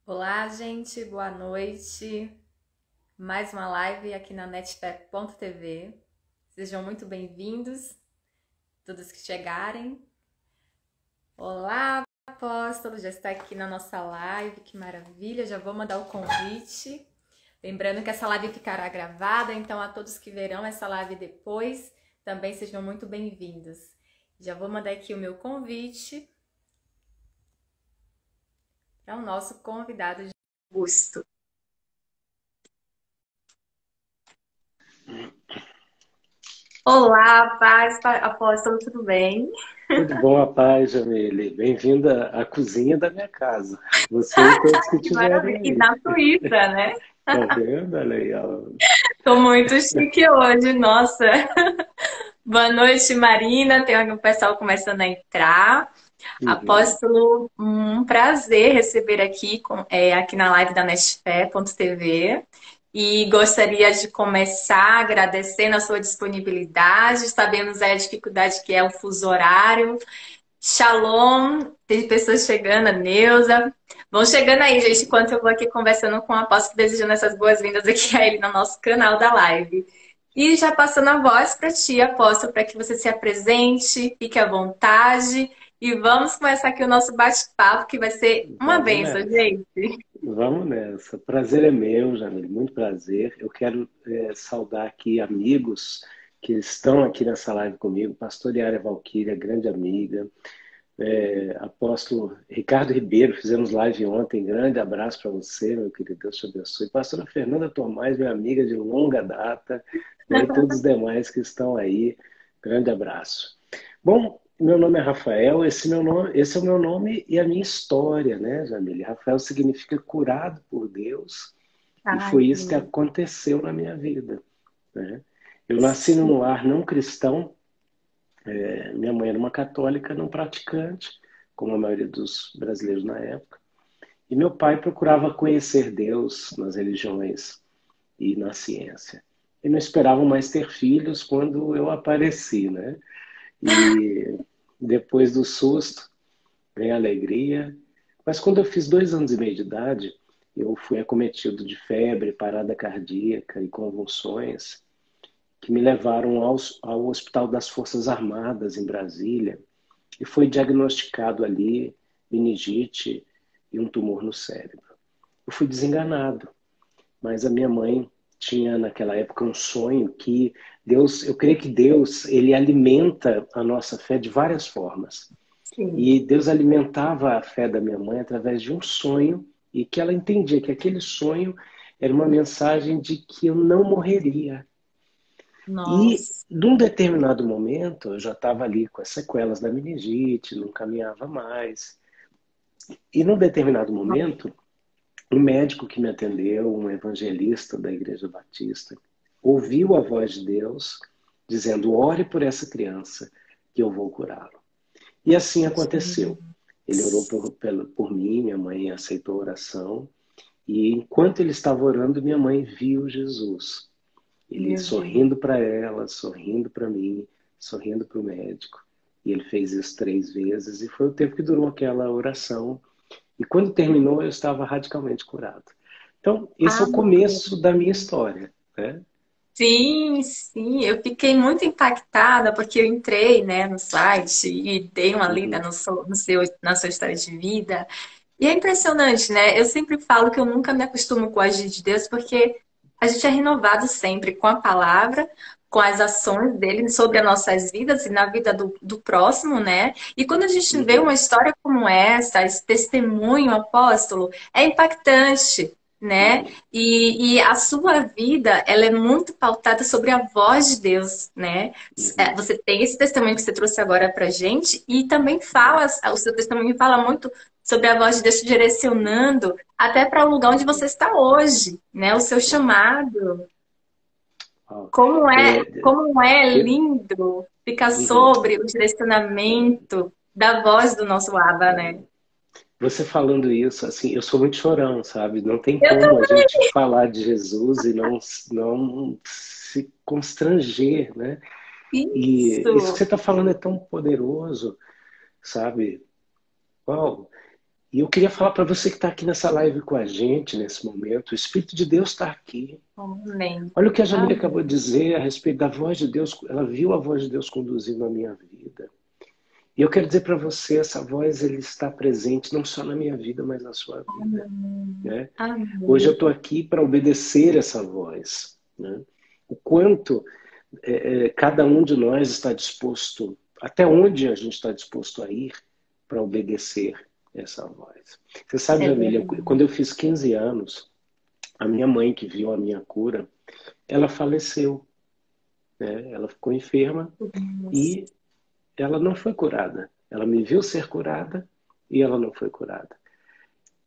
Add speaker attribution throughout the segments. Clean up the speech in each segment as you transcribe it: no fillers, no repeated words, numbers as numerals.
Speaker 1: Olá, gente, boa noite. Mais uma live aqui na netfé.tv. Sejam muito bem-vindos, todos que chegarem. Olá, apóstolo, já está aqui na nossa live, que maravilha. Já vou mandar o convite. Lembrando que essa live ficará gravada, então a todos que verão essa live depois, também sejam muito bem-vindos. Já vou mandar aqui o meu convite para o nosso convidado de Augusto. Olá, paz, apóstolo, tudo bem?
Speaker 2: Tudo bom, a paz, Jamile? Bem-vinda à cozinha da minha casa. Você e todos que
Speaker 1: Que maravilha!
Speaker 2: estiverem
Speaker 1: E
Speaker 2: aí.
Speaker 1: na Suíça, né?
Speaker 2: Tá vendo? Olha aí, ó.
Speaker 1: Tô muito chique hoje, nossa. Boa noite, Marina. Tem um pessoal começando a entrar.
Speaker 2: Uhum.
Speaker 1: Apóstolo, um prazer receber aqui, aqui na live da netfé.tv. E gostaria de começar agradecendo a sua disponibilidade. Sabemos aí a dificuldade que é o fuso horário. Shalom, tem pessoas chegando, a Neuza. Vão chegando aí, gente, enquanto eu vou aqui conversando com o apóstolo, desejando essas boas-vindas aqui a ele no nosso canal da live. E já passando a voz para ti, apóstolo, para que você se apresente, fique à vontade. E vamos começar aqui o nosso bate-papo, que vai ser uma
Speaker 2: Vamos
Speaker 1: bênção,
Speaker 2: nessa.
Speaker 1: gente.
Speaker 2: Vamos nessa. Prazer é meu, Jamile, muito prazer. Eu quero saudar aqui amigos que estão aqui nessa live comigo. Pastor Yara Valquíria, grande amiga. Apóstolo Ricardo Ribeiro, fizemos live ontem. Grande abraço para você, meu querido. Deus te abençoe. Pastora Fernanda Tomás, minha amiga de longa data, né? E todos os demais que estão aí. Grande abraço. Bom, meu nome é Rafael, esse é o meu nome e a minha história, né, Jamile? Rafael significa curado por Deus, e
Speaker 1: Ai,
Speaker 2: foi
Speaker 1: que
Speaker 2: isso que
Speaker 1: lindo.
Speaker 2: aconteceu na minha vida, né? Eu nasci num lar não cristão, minha mãe era uma católica não praticante, como a maioria dos brasileiros na época, e meu pai procurava conhecer Deus nas religiões e na ciência. E não esperavam mais ter filhos quando eu apareci, né? E depois do susto, vem a alegria. Mas quando eu fiz 2 anos e meio de idade, eu fui acometido de febre, parada cardíaca e convulsões que me levaram ao Hospital das Forças Armadas em Brasília e foi diagnosticado ali meningite e um tumor no cérebro. Eu fui desenganado, mas a minha mãe tinha naquela época um sonho que Deus, eu creio que Deus, ele alimenta a nossa fé de várias formas.
Speaker 1: Sim.
Speaker 2: E Deus alimentava a fé da minha mãe através de um sonho e que ela entendia que aquele sonho era uma mensagem de que eu não morreria. E
Speaker 1: Nossa.
Speaker 2: num determinado momento, eu já estava ali com as sequelas da meningite, não caminhava mais. E num determinado momento, um médico que me atendeu, um evangelista da Igreja Batista, ouviu a voz de Deus dizendo: ore por essa criança, que eu vou curá-lo. E assim aconteceu. Ele orou por mim, minha mãe aceitou a oração, e enquanto ele estava orando, minha mãe viu Jesus. Ele
Speaker 1: Meu Deus.
Speaker 2: sorrindo para ela, sorrindo para mim, sorrindo para o médico. E ele fez isso 3 vezes, e foi o tempo que durou aquela oração. E quando terminou, eu estava radicalmente curado. Então, esse é
Speaker 1: Ah,
Speaker 2: o começo da minha história, né?
Speaker 1: sim, sim, eu fiquei muito impactada porque eu entrei, né, no site e dei uma lida
Speaker 2: Uhum.
Speaker 1: na sua história de vida. E é impressionante, né? Eu sempre falo que eu nunca me acostumo com o agir de Deus porque a gente é renovado sempre com a palavra, com as ações dele sobre as nossas vidas e na vida do próximo, né? E quando a gente vê uma
Speaker 2: Uhum.
Speaker 1: história como essa, esse testemunho apóstolo, é impactante, né?
Speaker 2: Uhum.
Speaker 1: E a sua vida, ela é muito pautada sobre a voz de Deus, né?
Speaker 2: Uhum.
Speaker 1: Você tem esse testemunho que você trouxe agora pra gente e também fala, o seu testemunho fala muito sobre a voz de Deus te direcionando até para o lugar onde você
Speaker 2: Uhum.
Speaker 1: está hoje, né? O seu chamado.
Speaker 2: Uau.
Speaker 1: Como é
Speaker 2: Eu-
Speaker 1: lindo ficar
Speaker 2: uhum.
Speaker 1: sobre o direcionamento da voz do nosso Abba, né?
Speaker 2: Você falando isso, assim, eu sou muito chorão, sabe? Não tem
Speaker 1: Eu
Speaker 2: como a
Speaker 1: tô...
Speaker 2: gente falar de Jesus e não se constranger, né? E isso que você
Speaker 1: Isso!
Speaker 2: está falando é tão poderoso, sabe? Uau! E eu queria falar para você que está aqui nessa live com a gente, nesse momento, o Espírito de Deus está aqui.
Speaker 1: Amém.
Speaker 2: Olha o que a Jamília acabou de
Speaker 1: Amém.
Speaker 2: dizer a respeito da voz de Deus. Ela viu a voz de Deus conduzindo a minha vida. E eu quero dizer para você, essa voz ele está presente não só na minha vida, mas na sua vida.
Speaker 1: Amém.
Speaker 2: Né? Hoje eu
Speaker 1: Amém.
Speaker 2: estou aqui para obedecer essa voz. Né? O quanto cada um de nós está disposto, até onde a gente está disposto a ir para obedecer essa voz. Você sabe,
Speaker 1: É
Speaker 2: Jamília,
Speaker 1: verdade.
Speaker 2: quando eu fiz 15 anos, a minha mãe, que viu a minha cura, ela faleceu. Né? Ela ficou enferma
Speaker 1: Nossa.
Speaker 2: e ela não foi curada. Ela me viu ser curada e ela não foi curada.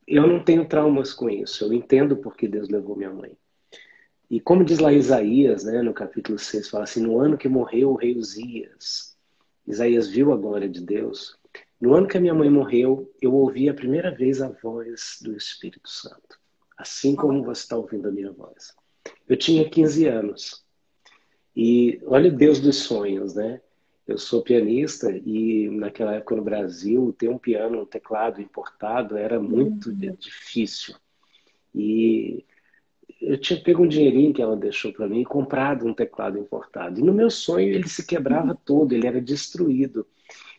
Speaker 2: Eu não tenho traumas com isso. Eu entendo porque Deus levou minha mãe. E como diz lá Isaías, né, no capítulo 6, fala assim, no ano que morreu o rei Uzias, Isaías viu a glória de Deus. No ano que a minha mãe morreu, eu ouvi a primeira vez a voz do Espírito Santo. Assim como você está ouvindo a minha voz. Eu tinha 15 anos. E olha o Deus dos sonhos, né? Eu sou pianista e naquela época no Brasil, ter um piano, um teclado importado era muito difícil. E eu tinha pego um dinheirinho que ela deixou para mim e comprado um teclado importado. E no meu sonho ele se quebrava todo, ele era destruído.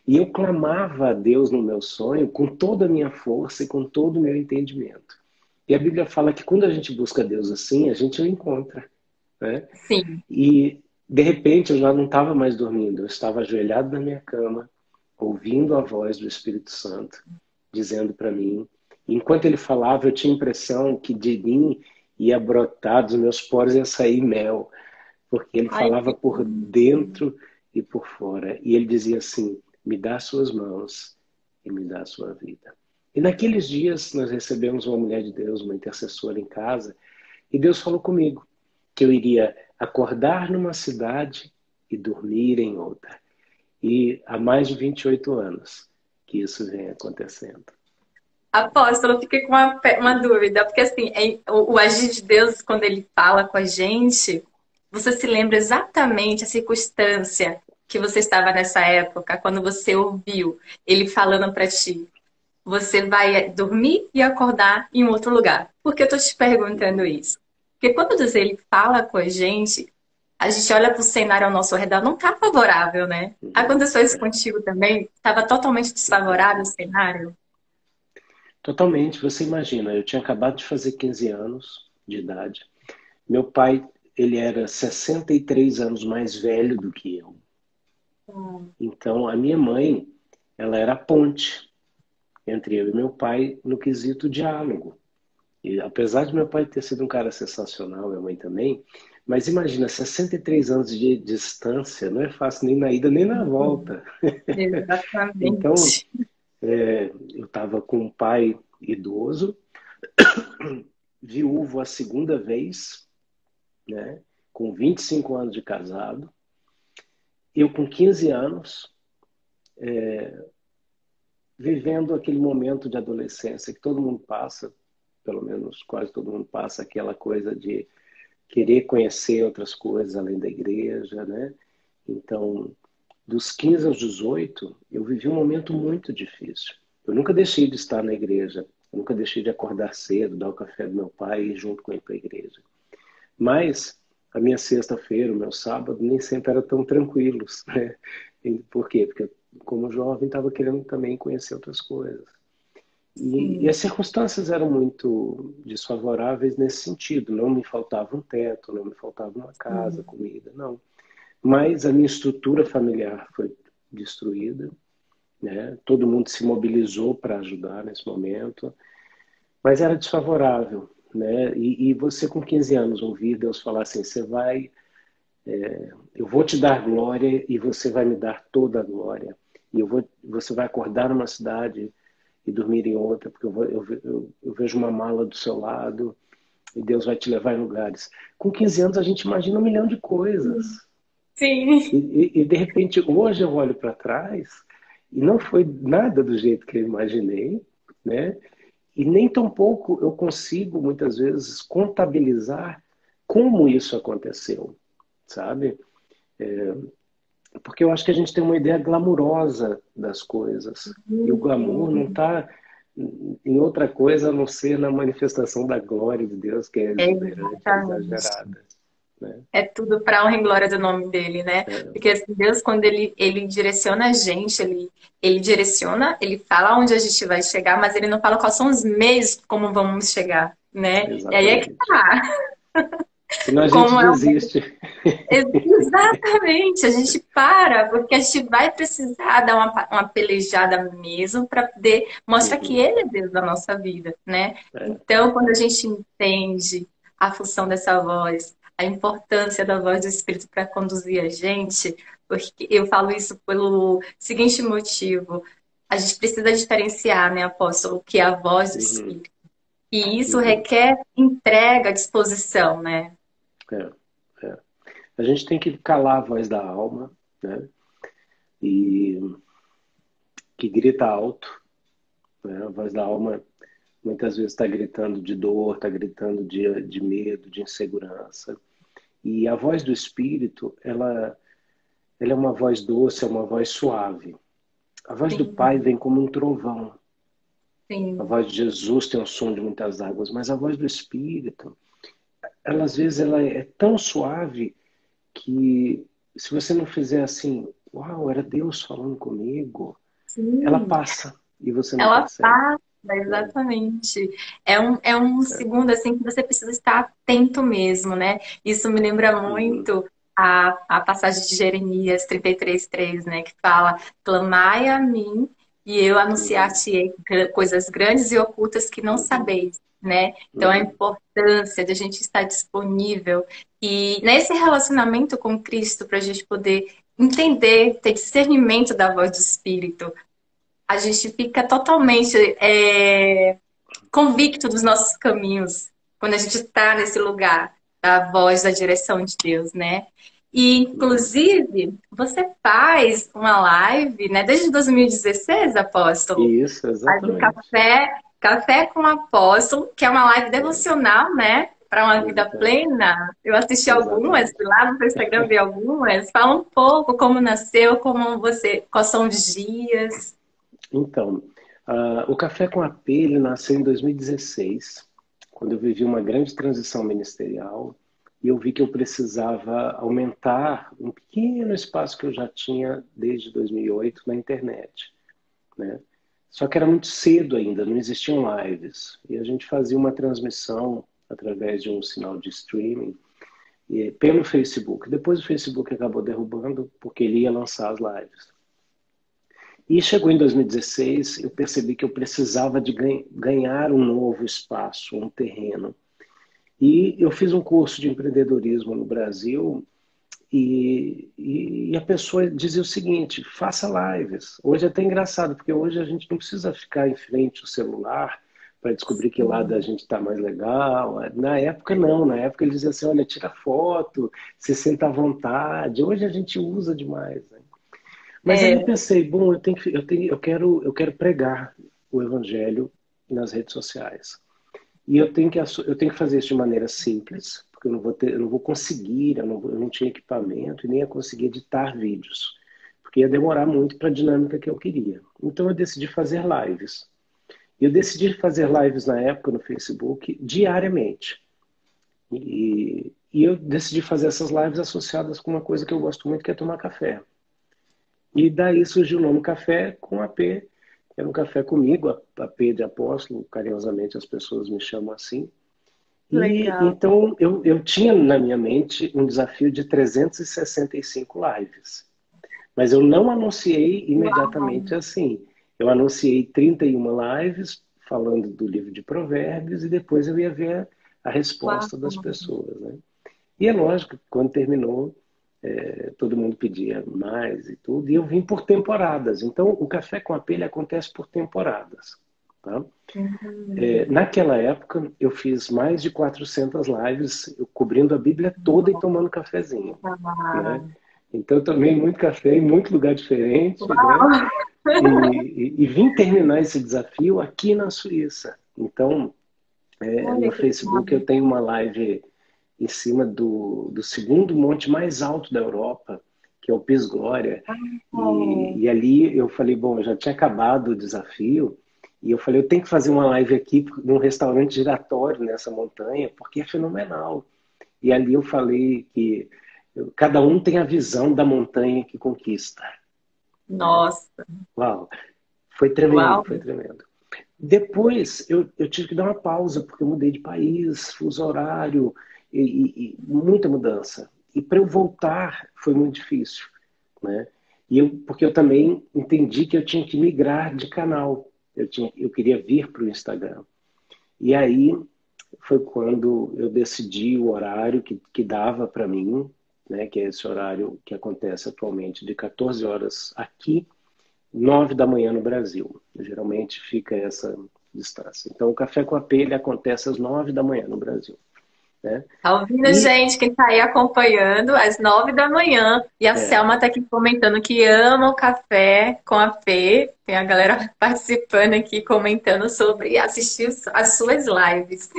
Speaker 2: E eu clamava a Deus no meu sonho com toda a minha força e com todo o meu entendimento. E a Bíblia fala que quando a gente busca Deus assim, a gente o encontra. Né?
Speaker 1: Sim.
Speaker 2: E de repente eu já não estava mais dormindo, eu estava ajoelhado na minha cama, ouvindo a voz do Espírito Santo, dizendo para mim. Enquanto ele falava, eu tinha a impressão que de mim ia brotar, dos meus poros ia sair mel, porque ele
Speaker 1: Ai,
Speaker 2: falava
Speaker 1: que
Speaker 2: por
Speaker 1: lindo.
Speaker 2: dentro e por fora. E ele dizia assim: me dá suas mãos e me dá a sua vida. E naqueles dias nós recebemos uma mulher de Deus, uma intercessora em casa, e Deus falou comigo que eu iria acordar numa cidade e dormir em outra. E há mais de 28 anos que isso vem acontecendo.
Speaker 1: Apóstolo, eu fiquei com uma dúvida, porque assim, o agir de Deus, quando ele fala com a gente, você se lembra exatamente a circunstância que você estava nessa época, quando você ouviu ele falando para ti. Você vai dormir e acordar em outro lugar. Por que eu tô te perguntando isso? Porque quando Deus ele fala com a gente olha para o cenário ao nosso redor, não tá favorável, né?
Speaker 2: Uhum.
Speaker 1: Aconteceu isso
Speaker 2: É,
Speaker 1: contigo também? Estava totalmente
Speaker 2: uhum.
Speaker 1: desfavorável o cenário?
Speaker 2: Totalmente. Você imagina, eu tinha acabado de fazer 15 anos de idade. Meu pai, ele era 63 anos mais velho do que eu. Então, a minha mãe, ela era a ponte entre eu e meu pai no quesito diálogo. E apesar de meu pai ter sido um cara sensacional, minha mãe também, mas imagina, 63 anos de distância, não é fácil nem na ida nem na volta. Então,
Speaker 1: Exatamente.
Speaker 2: eu estava com um pai idoso, viúvo a segunda vez, né, com 25 anos de casado, eu com 15 anos, vivendo aquele momento de adolescência que todo mundo passa, pelo menos quase todo mundo passa, aquela coisa de querer conhecer outras coisas além da igreja, né? Então, dos 15 aos 18, eu vivi um momento muito difícil. Eu nunca deixei de estar na igreja, eu nunca deixei de acordar cedo, dar o café do meu pai e ir junto com ele para a igreja. Mas a minha sexta-feira, o meu sábado, nem sempre eram tão tranquilos, né? Por quê? Porque como jovem estava querendo também conhecer outras coisas. E
Speaker 1: Sim.
Speaker 2: as circunstâncias eram muito desfavoráveis nesse sentido. Não me faltava um teto, não me faltava uma casa,
Speaker 1: Sim.
Speaker 2: comida, não. Mas a minha estrutura familiar foi destruída, né? Todo mundo se mobilizou para ajudar nesse momento, mas era desfavorável, né? E você com 15 anos ouvir Deus falar assim, eu vou te dar glória e você vai me dar toda a glória. E você vai acordar numa cidade e dormir em outra, porque eu vejo uma mala do seu lado e Deus vai te levar em lugares. Com 15 anos a gente imagina um milhão de coisas.
Speaker 1: Sim.
Speaker 2: E de repente, hoje eu olho para trás e não foi nada do jeito que eu imaginei, né? E nem tampouco eu consigo, muitas vezes, contabilizar como isso aconteceu, sabe? Porque eu acho que a gente tem uma ideia glamurosa das coisas. E o glamour não está em outra coisa a não ser na manifestação da glória de Deus, que é exuberante, é
Speaker 1: Exatamente.
Speaker 2: exagerada, né?
Speaker 1: É tudo para a honra e glória do nome dele, né?
Speaker 2: É,
Speaker 1: Porque assim, Deus, quando ele direciona a gente, ele direciona, ele fala onde a gente vai chegar, mas ele não fala quais são os meios como vamos chegar, né? E aí é que
Speaker 2: exatamente.
Speaker 1: tá.
Speaker 2: Senão a gente
Speaker 1: Como é
Speaker 2: desiste.
Speaker 1: exatamente, a gente para, porque a gente vai precisar dar uma pelejada mesmo para poder mostrar que
Speaker 2: Uhum,
Speaker 1: ele é Deus da nossa vida, né?
Speaker 2: é,
Speaker 1: Então, quando a gente entende a função dessa voz, a importância da voz do Espírito para conduzir a gente, porque eu falo isso pelo seguinte motivo: a gente precisa diferenciar, né, apóstolo, o que é a voz do
Speaker 2: uhum,
Speaker 1: Espírito. E isso
Speaker 2: uhum,
Speaker 1: requer entrega, disposição, né?
Speaker 2: é, é. A gente tem que calar a voz da alma, né? E que grita alto, né? A voz da alma muitas vezes está gritando de dor, está gritando de medo, de insegurança. E a voz do Espírito, ela é uma voz doce, é uma voz suave. A voz do Pai
Speaker 1: Sim,
Speaker 2: vem como um trovão. A
Speaker 1: sim.
Speaker 2: voz de Jesus tem o som de muitas águas, mas a voz do Espírito, ela às vezes ela é tão suave que se você não fizer assim, uau, era Deus falando comigo, ela
Speaker 1: Sim,
Speaker 2: passa e você não
Speaker 1: ela
Speaker 2: percebe,
Speaker 1: passa,
Speaker 2: né?
Speaker 1: exatamente. É um segundo assim que você precisa estar atento mesmo, né? Isso me lembra
Speaker 2: Uhum,
Speaker 1: muito a passagem de Jeremias 33:3, né? Que fala: Clamai a mim e eu
Speaker 2: uhum,
Speaker 1: anunciar-te coisas grandes e ocultas que não
Speaker 2: uhum,
Speaker 1: sabeis, né? Então a
Speaker 2: uhum,
Speaker 1: importância de a gente estar disponível e nesse relacionamento com Cristo para a gente poder entender, ter discernimento da voz do Espírito, a gente fica totalmente convicto dos nossos caminhos quando a gente está nesse lugar da voz, da direção de Deus, né? E,
Speaker 2: uhum.
Speaker 1: inclusive, você faz uma live, né? Desde 2016, Apóstolo,
Speaker 2: Isso,
Speaker 1: faz o
Speaker 2: exatamente.
Speaker 1: Café com Apóstolo, que é uma live
Speaker 2: É,
Speaker 1: devocional, né? Para uma vida
Speaker 2: exatamente.
Speaker 1: plena. Eu assisti algumas,
Speaker 2: Exatamente.
Speaker 1: fui lá no seu Instagram vi algumas. Fala um pouco como nasceu, como você, quais são os dias.
Speaker 2: Então, o Café com AP ele nasceu em 2016, quando eu vivi uma grande transição ministerial e eu vi que eu precisava aumentar um pequeno espaço que eu já tinha desde 2008 na internet, né? Só que era muito cedo ainda, não existiam lives. E a gente fazia uma transmissão através de um sinal de streaming pelo Facebook. Depois o Facebook acabou derrubando porque ele ia lançar as lives. E chegou em 2016, eu percebi que eu precisava de ganhar um novo espaço, um terreno. E eu fiz um curso de empreendedorismo no Brasil e a pessoa dizia o seguinte: faça lives. Hoje é até engraçado, porque hoje a gente não precisa ficar em frente ao celular para descobrir que lado a gente está mais legal. Na época, não. Na época, ele dizia assim: olha, tira foto, se senta à vontade. Hoje a gente usa demais, né? Mas aí eu
Speaker 1: É,
Speaker 2: pensei, bom, eu quero pregar o evangelho nas redes sociais. E eu tenho que fazer isso de maneira simples, porque eu não vou conseguir, eu não tinha equipamento e nem ia conseguir editar vídeos, porque ia demorar muito para a dinâmica que eu queria. Então eu decidi fazer lives. E eu decidi fazer lives na época no Facebook diariamente. E eu decidi fazer essas lives associadas com uma coisa que eu gosto muito, que é tomar café. E daí surgiu o nome Café com AP. Era um café comigo, AP de apóstolo, carinhosamente as pessoas me chamam assim. E
Speaker 1: legal.
Speaker 2: então eu tinha na minha mente um desafio de 365 lives. Mas eu não anunciei imediatamente assim. Eu anunciei 31 lives falando do livro de Provérbios e depois eu ia ver a
Speaker 1: Uau.
Speaker 2: resposta das pessoas, né? E é lógico que quando terminou, todo mundo pedia mais e tudo, e eu vim por temporadas. Então, o Café com Apelha acontece por temporadas. Tá?
Speaker 1: Hum,
Speaker 2: Naquela época, eu fiz mais de 400 lives, eu cobrindo a Bíblia toda e tomando cafezinho. Né?
Speaker 1: uau.
Speaker 2: Então, eu tomei muito café em muito lugar diferente, né?
Speaker 1: Uau.
Speaker 2: E vim terminar esse desafio aqui na Suíça. Então, no
Speaker 1: Olha que
Speaker 2: Facebook,
Speaker 1: legal.
Speaker 2: eu tenho uma live em cima do segundo monte mais alto da Europa, que é o Pis Glória.
Speaker 1: Oh,
Speaker 2: E ali eu falei, bom, eu já tinha acabado o desafio, E eu falei, eu tenho que fazer uma live aqui num restaurante giratório nessa montanha, porque é fenomenal. E ali eu falei que cada um tem a visão da montanha que conquista, né?
Speaker 1: Nossa,
Speaker 2: Uau, foi tremendo,
Speaker 1: uau.
Speaker 2: foi tremendo. Depois eu tive que dar uma pausa, porque eu mudei de país, fuso horário, e muita mudança. E para eu voltar foi muito difícil, né? Porque eu também entendi que eu tinha que migrar de canal. Eu queria vir para o Instagram. E aí foi quando eu decidi o horário que dava para mim, né? Que é esse horário que acontece atualmente de 14 horas aqui, 9 da manhã no Brasil. Geralmente fica essa distância. Então, o Café com a P ele acontece às 9 da manhã no Brasil, né?
Speaker 1: Tá ouvindo,
Speaker 2: E
Speaker 1: gente? Quem tá aí acompanhando às 9 da manhã. E a
Speaker 2: é,
Speaker 1: Selma tá aqui comentando que ama o café com a P. Tem a galera participando aqui, comentando sobre assistir as suas lives.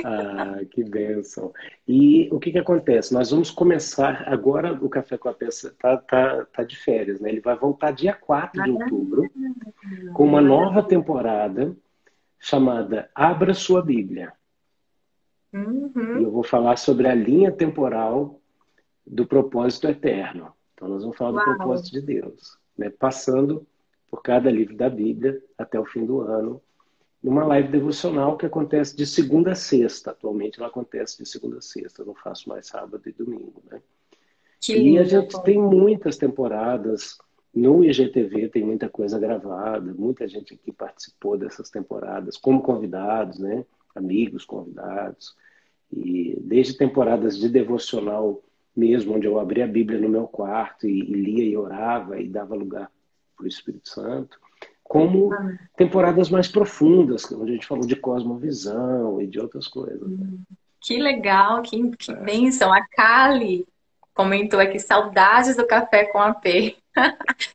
Speaker 2: que bênção. E o que que acontece? Nós vamos começar agora o Café com a P tá de férias, né? Ele vai voltar dia 4 de outubro com uma nova
Speaker 1: Maravilha.
Speaker 2: temporada chamada Abra Sua Bíblia. E eu
Speaker 1: Uhum.
Speaker 2: vou falar sobre a linha temporal do propósito eterno. Então, nós vamos falar do
Speaker 1: Uau.
Speaker 2: propósito de Deus, né? Passando por cada livro da Bíblia até o fim do ano, numa live devocional que acontece de segunda a sexta. Atualmente ela acontece de segunda a sexta, eu não faço mais sábado e domingo, né?
Speaker 1: Que
Speaker 2: E a
Speaker 1: lindo.
Speaker 2: gente tem muitas temporadas. No IGTV tem muita coisa gravada, muita gente aqui participou dessas temporadas como convidados, né? Amigos convidados. E desde temporadas de devocional mesmo, onde eu abria a Bíblia no meu quarto e lia e orava e dava lugar para o Espírito Santo, como temporadas mais profundas, onde a gente falou de cosmovisão e de outras coisas.
Speaker 1: Que legal, que bênção. A Kali comentou aqui, saudades do café com a P.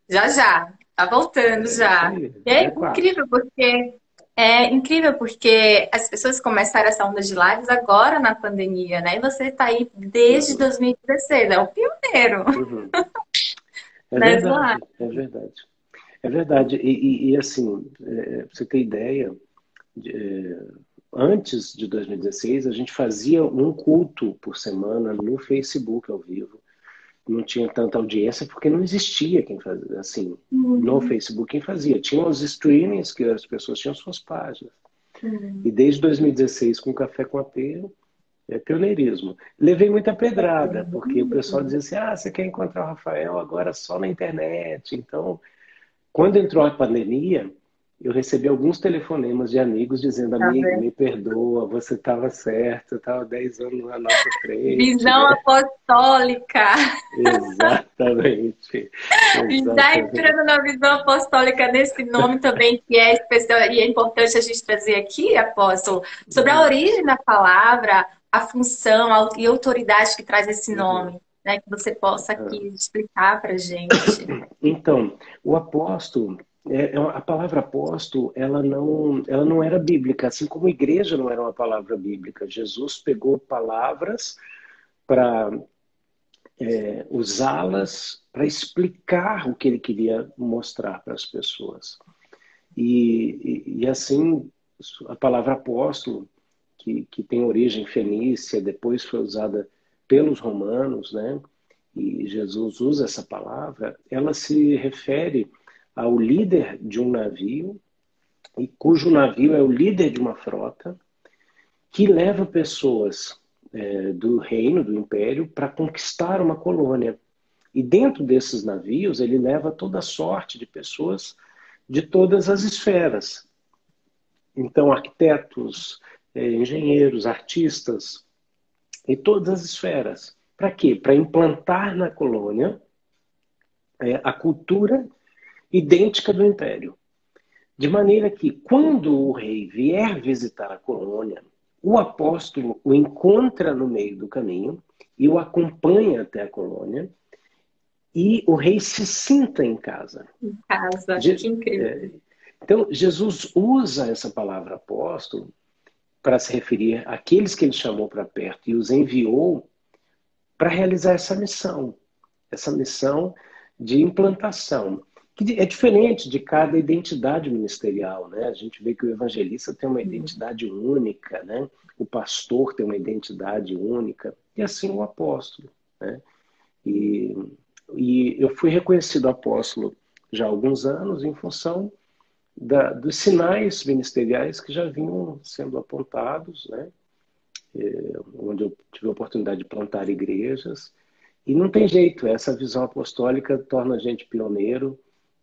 Speaker 1: Já já, tá voltando
Speaker 2: É isso
Speaker 1: já.
Speaker 2: aí,
Speaker 1: E
Speaker 2: dia 4.
Speaker 1: é incrível porque as pessoas começaram essa onda de lives agora na pandemia, né? E você tá aí desde
Speaker 2: Uhum,
Speaker 1: 2016, é o pioneiro
Speaker 2: uhum. É
Speaker 1: nas lives.
Speaker 2: verdade, é verdade. É verdade. Assim, pra você ter ideia, é, antes de 2016, a gente fazia um culto por semana no Facebook ao vivo. Não tinha tanta audiência porque não existia quem fazia, assim, no
Speaker 1: Hum,
Speaker 2: Facebook quem fazia. Tinham os streamings que as pessoas tinham suas páginas. E
Speaker 1: hum.
Speaker 2: desde 2016, com Café com a P, é pioneirismo. Levei muita pedrada, porque o pessoal dizia assim, você quer encontrar o Rafael agora só na internet. Então, quando entrou a pandemia, eu recebi alguns telefonemas de amigos dizendo,
Speaker 1: Tá
Speaker 2: amigo,
Speaker 1: vendo?
Speaker 2: me perdoa, você estava certo, estava 10 anos na nossa frente,
Speaker 1: Visão
Speaker 2: né?
Speaker 1: apostólica.
Speaker 2: Exatamente,
Speaker 1: Já entrando
Speaker 2: exatamente.
Speaker 1: na visão apostólica nesse nome também, que é especial e é importante a gente trazer aqui, apóstolo, sobre a
Speaker 2: Uhum,
Speaker 1: origem da palavra, a função e a autoridade que traz esse
Speaker 2: uhum.
Speaker 1: nome, né? Que você possa
Speaker 2: Ah.
Speaker 1: aqui explicar para gente.
Speaker 2: Então, o apóstolo, a palavra apóstolo, ela não era bíblica, assim como igreja não era uma palavra bíblica. Jesus pegou palavras para usá-las para explicar o que ele queria mostrar para as pessoas. E assim, a palavra apóstolo, que tem origem fenícia, depois foi usada pelos romanos, né? E Jesus usa essa palavra, ela se refere ao líder de um navio, e cujo navio é o líder de uma frota, que leva pessoas do reino, do império, para conquistar uma colônia. E dentro desses navios, ele leva toda sorte de pessoas de todas as esferas. Então, arquitetos, engenheiros, artistas, e todas as esferas. Para quê? Para implantar na colônia a cultura idêntica do império. De maneira que, quando o rei vier visitar a colônia, o apóstolo o encontra no meio do caminho e o acompanha até a colônia, e o rei se sinta em casa.
Speaker 1: Em casa, que incrível.
Speaker 2: Então, Jesus usa essa palavra apóstolo para se referir àqueles que ele chamou para perto e os enviou para realizar essa missão de implantação, que é diferente de cada identidade ministerial, né? A gente vê que o evangelista tem uma identidade única, né? O pastor tem uma identidade única, e assim o apóstolo, né? E, e eu fui reconhecido apóstolo já há alguns anos em função dos sinais ministeriais que já vinham sendo apontados, né? Onde eu tive a oportunidade de plantar igrejas. E não tem jeito, essa visão apostólica torna a gente pioneiro,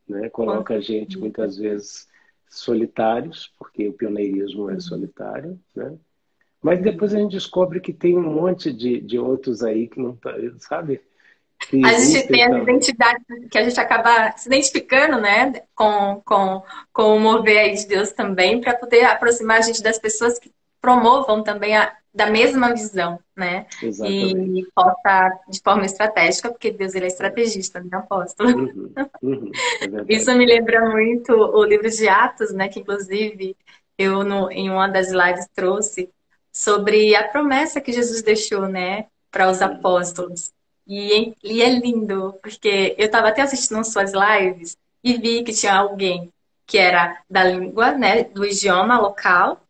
Speaker 2: né? Coloca a gente muitas vezes solitários, porque o pioneirismo é solitário, né? Mas depois a gente descobre que tem um monte de outros aí que não tá, sabe? Que
Speaker 1: A gente
Speaker 2: existem
Speaker 1: tem as
Speaker 2: também.
Speaker 1: identidades que a gente acaba se identificando, né, com o mover aí de Deus também, para poder aproximar a gente das pessoas que promovam também da mesma visão, né?
Speaker 2: Exatamente.
Speaker 1: E possa de forma estratégica, porque Deus ele é estrategista, né, apóstolo?
Speaker 2: É
Speaker 1: Isso
Speaker 2: verdade.
Speaker 1: me lembra muito o livro de Atos, né, que inclusive eu em uma das lives trouxe sobre a promessa que Jesus deixou, né, para os
Speaker 2: Uhum,
Speaker 1: apóstolos. E é lindo, porque eu estava até assistindo suas lives e vi que tinha alguém que era da língua, né, do idioma local,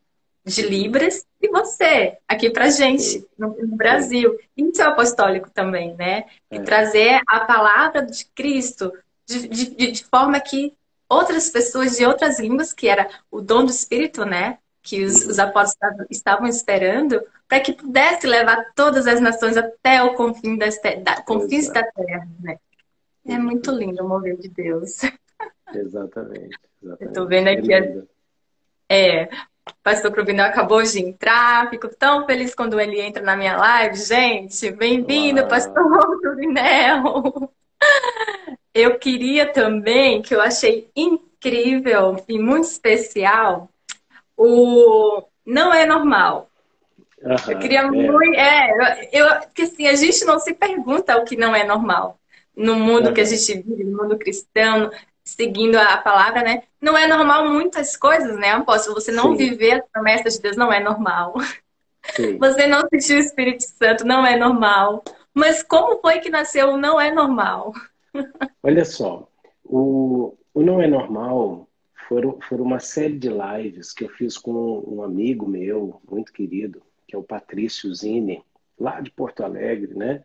Speaker 1: de
Speaker 2: uhum.
Speaker 1: Libras, e você, aqui pra gente,
Speaker 2: Sim,
Speaker 1: no
Speaker 2: sim.
Speaker 1: Brasil. Isso é apostólico também, né? De
Speaker 2: É,
Speaker 1: trazer a palavra de Cristo de forma que outras pessoas de outras línguas, que era o dom do Espírito, né? Que os
Speaker 2: uhum.
Speaker 1: apóstolos estavam esperando, para que pudesse levar todas as nações até o confim confins da
Speaker 2: Exato,
Speaker 1: terra, né? É muito lindo
Speaker 2: exatamente.
Speaker 1: o mover de Deus.
Speaker 2: Exatamente,
Speaker 1: Eu tô
Speaker 2: exatamente.
Speaker 1: vendo
Speaker 2: É
Speaker 1: aqui,
Speaker 2: lindo.
Speaker 1: Pastor Cruvinel acabou de entrar. Fico tão feliz quando ele entra na minha live. Gente, bem-vindo,
Speaker 2: Uau.
Speaker 1: Pastor Cruvinel. Eu queria também, que eu achei incrível e muito especial, o Não é Normal. Eu
Speaker 2: Aham,
Speaker 1: queria muito. Porque assim, a gente não se pergunta o que não é normal. No mundo que a
Speaker 2: aham.
Speaker 1: gente vive, no mundo cristão, seguindo a palavra, né? Não é normal muitas coisas, né? Apóstolo, você não
Speaker 2: Sim,
Speaker 1: viver as promessas de Deus não é normal.
Speaker 2: sim.
Speaker 1: Você não sentiu o Espírito Santo, não é normal. Mas como foi que nasceu o não é normal?
Speaker 2: Olha só, o Não É Normal foram uma série de lives que eu fiz com um amigo meu, muito querido, que é o Patrício Zine, lá de Porto Alegre, né?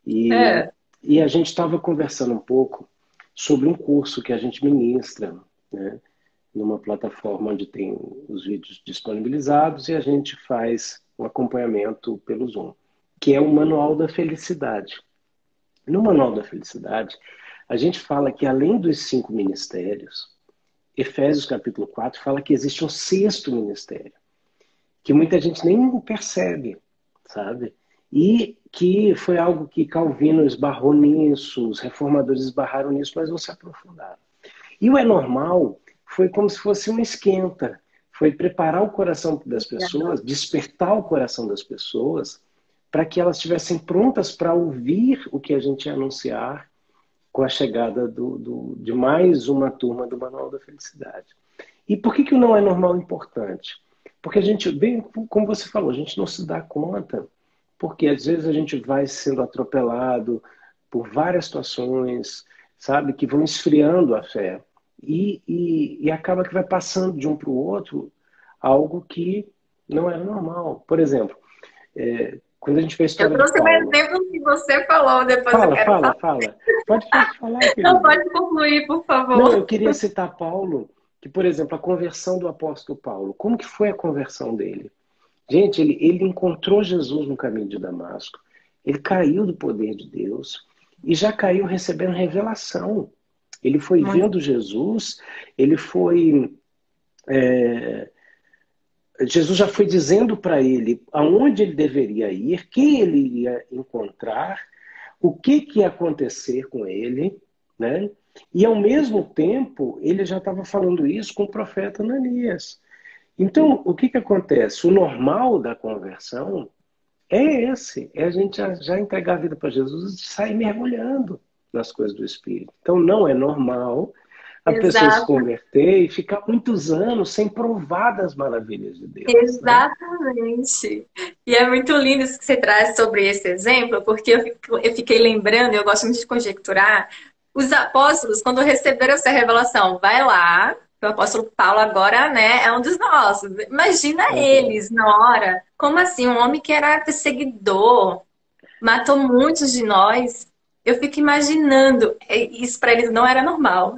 Speaker 2: E,
Speaker 1: É.
Speaker 2: e a gente estava conversando um pouco sobre um curso que a gente ministra, né? Numa plataforma onde tem os vídeos disponibilizados e a gente faz um acompanhamento pelo Zoom, que é o Manual da Felicidade. No Manual da Felicidade, a gente fala que além dos 5 ministérios, Efésios capítulo 4 fala que existe um sexto ministério, que muita gente nem percebe, sabe? E que foi algo que Calvino esbarrou nisso, os reformadores esbarraram nisso, mas não se aprofundaram. E o É Normal foi como se fosse um esquenta, foi preparar o coração das pessoas, despertar o coração das pessoas, para que elas estivessem prontas para ouvir o que a gente ia anunciar com a chegada de mais uma turma do Manual da Felicidade. E por que o não é normal importante? Porque a gente, bem como você falou, a gente não se dá conta, porque às vezes a gente vai sendo atropelado por várias situações, sabe, que vão esfriando a fé. E acaba que vai passando de um para o outro algo que não era normal. Por exemplo, quando a gente vê a
Speaker 1: Eu
Speaker 2: história de
Speaker 1: trouxe um
Speaker 2: Paulo.
Speaker 1: exemplo que você falou, depois eu
Speaker 2: Fala,
Speaker 1: quero
Speaker 2: fala,
Speaker 1: falar.
Speaker 2: fala. Pode falar,
Speaker 1: Não
Speaker 2: querida.
Speaker 1: pode concluir, por
Speaker 2: Não, eu
Speaker 1: favor.
Speaker 2: queria citar Paulo, que, por exemplo, a conversão do apóstolo Paulo. Como que foi a conversão dele? Gente, ele encontrou Jesus no caminho de Damasco. Ele caiu do poder de Deus e já caiu recebendo revelação. Ele foi
Speaker 1: Muito.
Speaker 2: vendo Jesus, ele foi. Jesus já foi dizendo para ele aonde ele deveria ir, quem ele iria encontrar, o que ia acontecer com ele, né? E ao mesmo tempo, ele já estava falando isso com o profeta Ananias. Então, o que acontece? O normal da conversão é esse, é a gente já entregar a vida para Jesus e sair mergulhando nas coisas do Espírito. Então, não é normal a pessoa se
Speaker 1: Exato.
Speaker 2: converter e ficar muitos anos sem provar das maravilhas de Deus, né?
Speaker 1: Exatamente. E é muito lindo isso que você traz sobre esse exemplo, porque eu fiquei lembrando, eu gosto muito de conjecturar, Os apóstolos, quando receberam essa revelação, vai lá, o apóstolo Paulo agora, né, é um dos nossos. Imagina
Speaker 2: Uhum.
Speaker 1: eles na hora. Como assim? Um homem que era perseguidor, matou muitos de nós. Eu fico imaginando, isso para eles não era normal,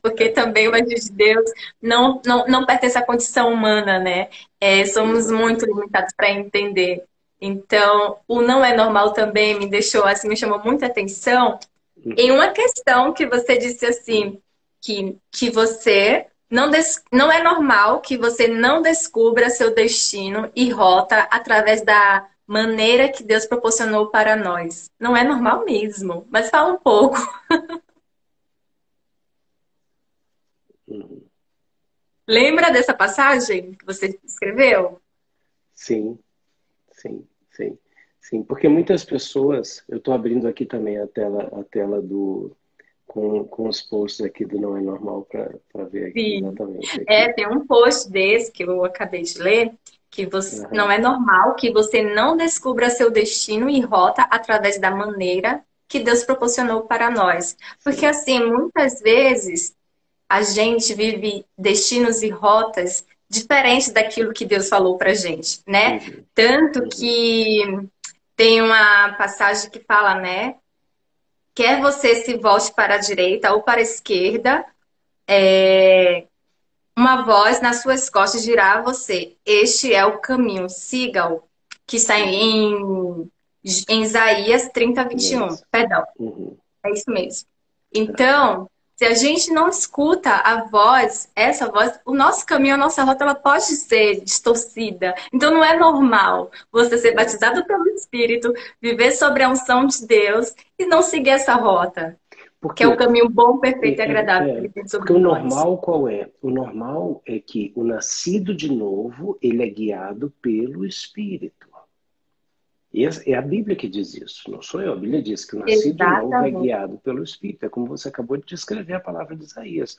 Speaker 1: porque também o agir de Deus não pertence à condição humana, né? Somos muito
Speaker 2: Exatamente.
Speaker 1: limitados para entender. Então, o não é normal também me deixou, assim, me chamou muita atenção em
Speaker 2: Uhum.
Speaker 1: uma questão que você disse assim, que você não é normal que você não descubra seu destino e rota através da maneira que Deus proporcionou para nós. Não é normal mesmo, mas fala um pouco.
Speaker 2: Uhum.
Speaker 1: Lembra dessa passagem que você escreveu?
Speaker 2: Sim, sim, sim. Sim, porque muitas pessoas, eu estou abrindo aqui também a tela com os posts aqui do Não é Normal para ver aqui
Speaker 1: Sim.
Speaker 2: exatamente aqui.
Speaker 1: Tem um post desse que eu acabei de ler, que você, não
Speaker 2: Aham,
Speaker 1: é normal que você não descubra seu destino e rota através da maneira que Deus proporcionou para nós. Porque
Speaker 2: sim.
Speaker 1: assim, muitas vezes a gente vive destinos e rotas diferentes daquilo que Deus falou para gente, né?
Speaker 2: Uhum,
Speaker 1: Tanto
Speaker 2: uhum.
Speaker 1: que tem uma passagem que fala, né? Quer você se volte para a direita ou para a esquerda, uma voz nas suas costas dirá a você: Este é o caminho, siga-o. Que está
Speaker 2: Uhum.
Speaker 1: em Isaías 30, 21.
Speaker 2: Isso.
Speaker 1: Perdão,
Speaker 2: Uhum.
Speaker 1: é isso mesmo.
Speaker 2: Tá.
Speaker 1: Então, se a gente não escuta a voz, essa voz, o nosso caminho, a nossa rota, ela pode ser distorcida. Então, não é normal você ser
Speaker 2: É.
Speaker 1: batizado pelo Espírito, viver sobre a unção de Deus e não seguir essa rota,
Speaker 2: Por
Speaker 1: que é o
Speaker 2: quê?
Speaker 1: caminho bom, perfeito e agradável que Ele tem
Speaker 2: Porque
Speaker 1: sobre
Speaker 2: o
Speaker 1: nós.
Speaker 2: normal qual é? O normal é que o nascido de novo, ele é guiado pelo Espírito. E é a Bíblia que diz isso, não sou eu. A Bíblia diz que o nascido de novo é
Speaker 1: Exatamente.
Speaker 2: guiado pelo Espírito. É como você acabou de descrever a palavra de Isaías.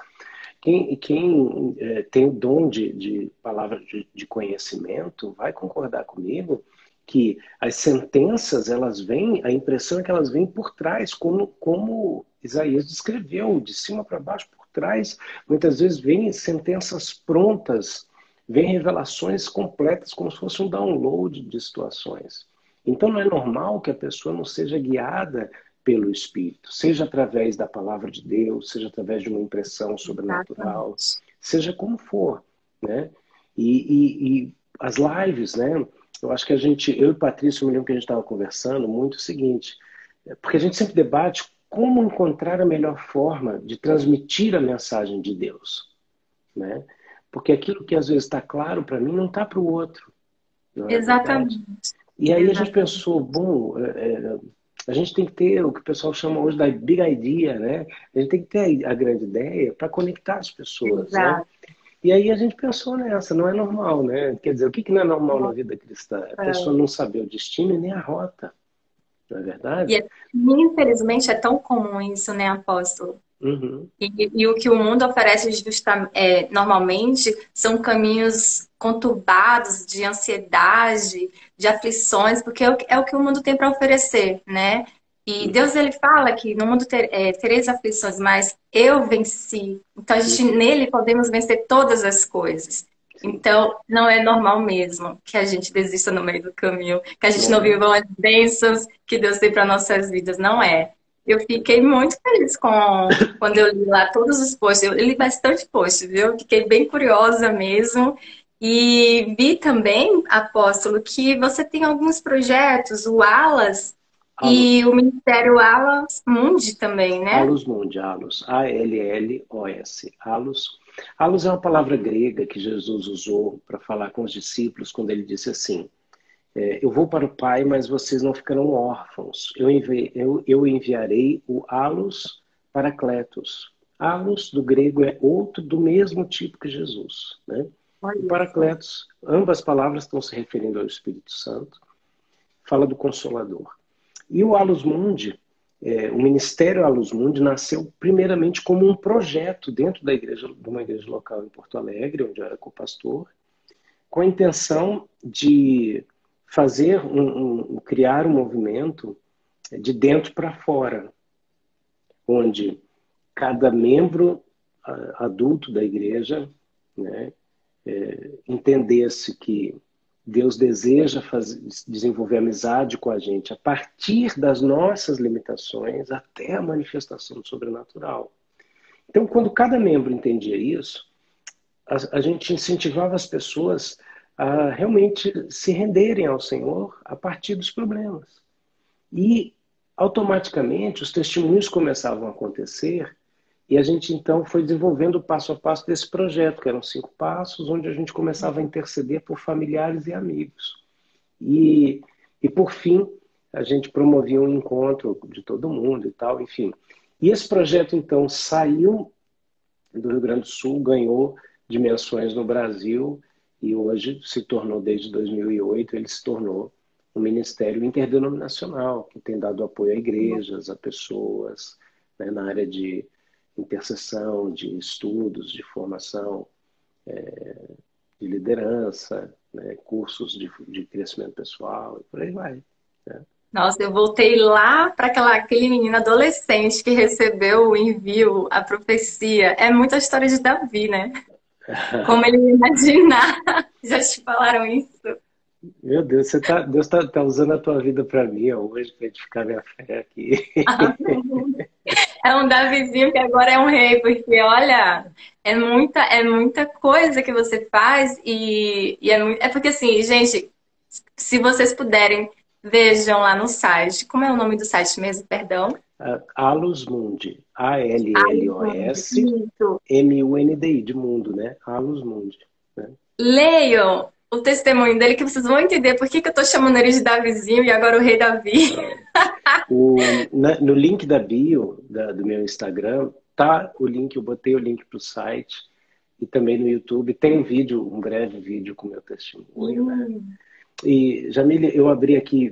Speaker 2: Quem tem o dom de palavra de conhecimento vai concordar comigo que as sentenças, elas vêm, a impressão é que elas vêm por trás, como Isaías descreveu, de cima para baixo, por trás. Muitas vezes vêm sentenças prontas, vêm revelações completas, como se fosse um download de situações. Então não é normal que a pessoa não seja guiada pelo Espírito, seja através da palavra de Deus, seja através de uma impressão sobrenatural,
Speaker 1: Exatamente.
Speaker 2: seja como for, né? E as lives, né? Eu acho que eu e Patrícia, eu me lembro que a gente estava conversando muito o seguinte, porque a gente sempre debate como encontrar a melhor forma de transmitir a mensagem de Deus, né? Porque aquilo que às vezes está claro para mim não está para o outro, não é verdade?
Speaker 1: Exatamente.
Speaker 2: E aí a gente
Speaker 1: Exatamente.
Speaker 2: pensou, bom, a gente tem que ter o que o pessoal chama hoje da big idea, né? A gente tem que ter a grande ideia para conectar as pessoas, né?
Speaker 1: Exato.
Speaker 2: E aí a gente pensou nessa, não é normal, né? Quer dizer, o que que não é normal na vida cristã? A pessoa não saber o destino e nem a rota, não é
Speaker 1: E
Speaker 2: verdade?
Speaker 1: infelizmente é tão comum isso, né, apóstolo?
Speaker 2: Uhum.
Speaker 1: E o que o mundo oferece normalmente são caminhos conturbados de ansiedade, de aflições, porque é o que o mundo tem para oferecer, né? E
Speaker 2: Uhum.
Speaker 1: Deus ele fala que no mundo tereis aflições, mas eu venci. Então a gente
Speaker 2: Uhum.
Speaker 1: nele podemos vencer todas as coisas.
Speaker 2: Sim,
Speaker 1: Então não é normal mesmo que a gente desista no meio do caminho, que a gente
Speaker 2: não
Speaker 1: não
Speaker 2: é?
Speaker 1: viva as bênçãos que Deus tem para nossas vidas, não é? Eu fiquei muito feliz quando eu li lá todos os posts. Eu li bastante post, viu? Fiquei bem curiosa mesmo. E vi também, Apóstolo, que você tem alguns projetos, o Alas
Speaker 2: Alus,
Speaker 1: e o Ministério Alas Mundi também, né?
Speaker 2: alus mundi, alus, A-L-L-O-S, alus. Alus é uma palavra grega que Jesus usou para falar com os discípulos quando ele disse assim: eu vou para o Pai, mas vocês não ficarão órfãos. Eu enviarei o Alus Paracletos. Alus, do grego, é outro do mesmo tipo que Jesus. Né? E
Speaker 1: Olha só.
Speaker 2: Paracletos, ambas palavras estão se referindo ao Espírito Santo, fala do Consolador. E o Alus Mundi, o Ministério Alus Mundi nasceu primeiramente como um projeto dentro da igreja, de uma igreja local em Porto Alegre, onde eu era co-pastor, com a intenção de criar um movimento de dentro para fora, onde cada membro adulto da igreja, né, entendesse que Deus deseja desenvolver amizade com a gente a partir das nossas limitações até a manifestação do sobrenatural. Então, quando cada membro entendia isso, a gente incentivava as pessoas a realmente se renderem ao Senhor a partir dos problemas. E, automaticamente, os testemunhos começavam a acontecer e a gente, então, foi desenvolvendo o passo a passo desse projeto, que eram 5 passos, onde a gente começava a interceder por familiares e amigos. E por fim, a gente promovia um encontro de todo mundo e tal, enfim. E esse projeto, então, saiu do Rio Grande do Sul, ganhou dimensões no Brasil e hoje se tornou, desde 2008, ele se tornou um ministério interdenominacional, que tem dado apoio a igrejas, a pessoas, né, na área de intercessão, de estudos, de formação, de liderança, né, cursos de crescimento pessoal, e por aí vai. Né?
Speaker 1: Nossa, eu voltei lá para aquele menino adolescente que recebeu o envio, a profecia. É muita história de Davi, né? Como ele ia imaginar. Já te falaram isso?
Speaker 2: Meu Deus, Deus tá usando a tua vida para mim hoje, para edificar minha fé aqui.
Speaker 1: É um Davizinho que agora é um rei, porque olha, é muita coisa que você faz é porque assim, gente, se vocês puderem, vejam lá no site. Como é o nome do site mesmo, perdão?
Speaker 2: Allos Mundi,
Speaker 1: Isso.
Speaker 2: ALLOSMUNDI, de mundo, né? Allos Mundi. Né?
Speaker 1: Leiam o testemunho dele que vocês vão entender por que eu tô chamando ele de Davizinho e agora o rei Davi.
Speaker 2: No link da bio do meu Instagram, tá o link, eu botei o link para o site e também no YouTube tem um breve vídeo com o meu testemunho. Né? E, Jamile,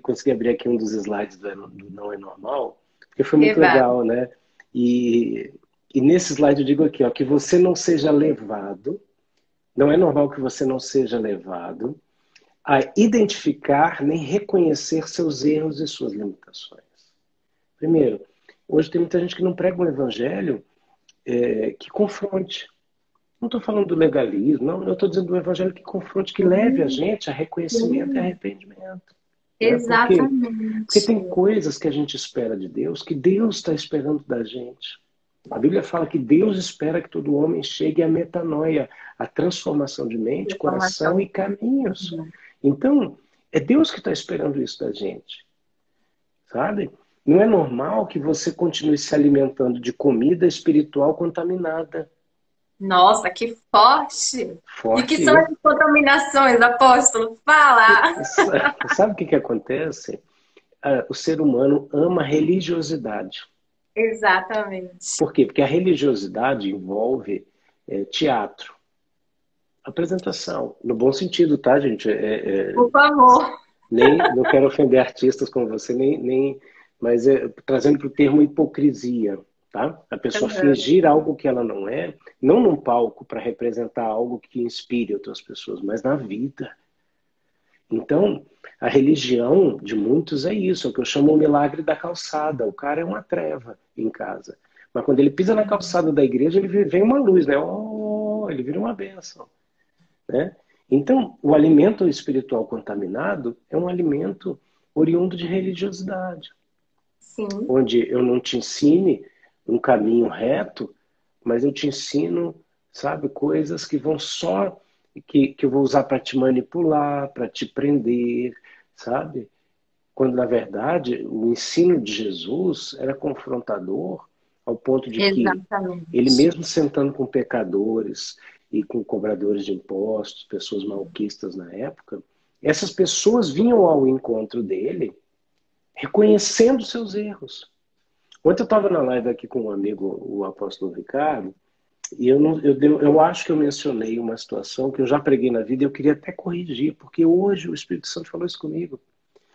Speaker 2: consegui abrir aqui um dos slides do Não é Normal, porque foi muito legal, né? E nesse slide eu digo aqui, ó, que você não seja levado, não é normal que você não seja levado a identificar nem reconhecer seus erros e suas limitações. Primeiro, hoje tem muita gente que não prega um evangelho que confronte. Não estou falando do legalismo, não, eu estou dizendo do evangelho que confronte, que leve a gente a reconhecimento e arrependimento.
Speaker 1: Exatamente.
Speaker 2: Porque tem coisas que a gente espera de Deus, que Deus está esperando da gente. A Bíblia fala que Deus espera que todo homem chegue à metanoia, à transformação de mente, coração e caminhos. Então, é Deus que está esperando isso da gente. Sabe? Não é normal que você continue se alimentando de comida espiritual contaminada.
Speaker 1: Nossa, que forte!
Speaker 2: Forte.
Speaker 1: E que são as contaminações, apóstolo? Fala!
Speaker 2: Sabe o que acontece? O ser humano ama religiosidade.
Speaker 1: Exatamente.
Speaker 2: Por quê? Porque a religiosidade envolve teatro. Apresentação. No bom sentido, tá, gente?
Speaker 1: Por favor.
Speaker 2: Não quero ofender artistas como você, mas trazendo para o termo hipocrisia. Tá? A pessoa fingir algo que ela não é, não num palco para representar algo que inspire outras pessoas, mas na vida. Então, a religião de muitos é isso, é o que eu chamo o milagre da calçada. O cara é uma treva em casa. Mas quando ele pisa na calçada da igreja, ele vem uma luz, né? Ele vira uma bênção. Né? Então, o alimento espiritual contaminado é um alimento oriundo de religiosidade.
Speaker 1: Sim.
Speaker 2: Onde eu não te ensine um caminho reto, mas eu te ensino, sabe, coisas que vão só que eu vou usar para te manipular, para te prender, sabe? Quando na verdade o ensino de Jesus era confrontador ao ponto de que ele mesmo sentando com pecadores e com cobradores de impostos, pessoas malquistas na época, essas pessoas vinham ao encontro dele reconhecendo seus erros. Ontem eu estava na live aqui com um amigo, o apóstolo Ricardo, e eu acho que eu mencionei uma situação que eu já preguei na vida e eu queria até corrigir, porque hoje o Espírito Santo falou isso comigo.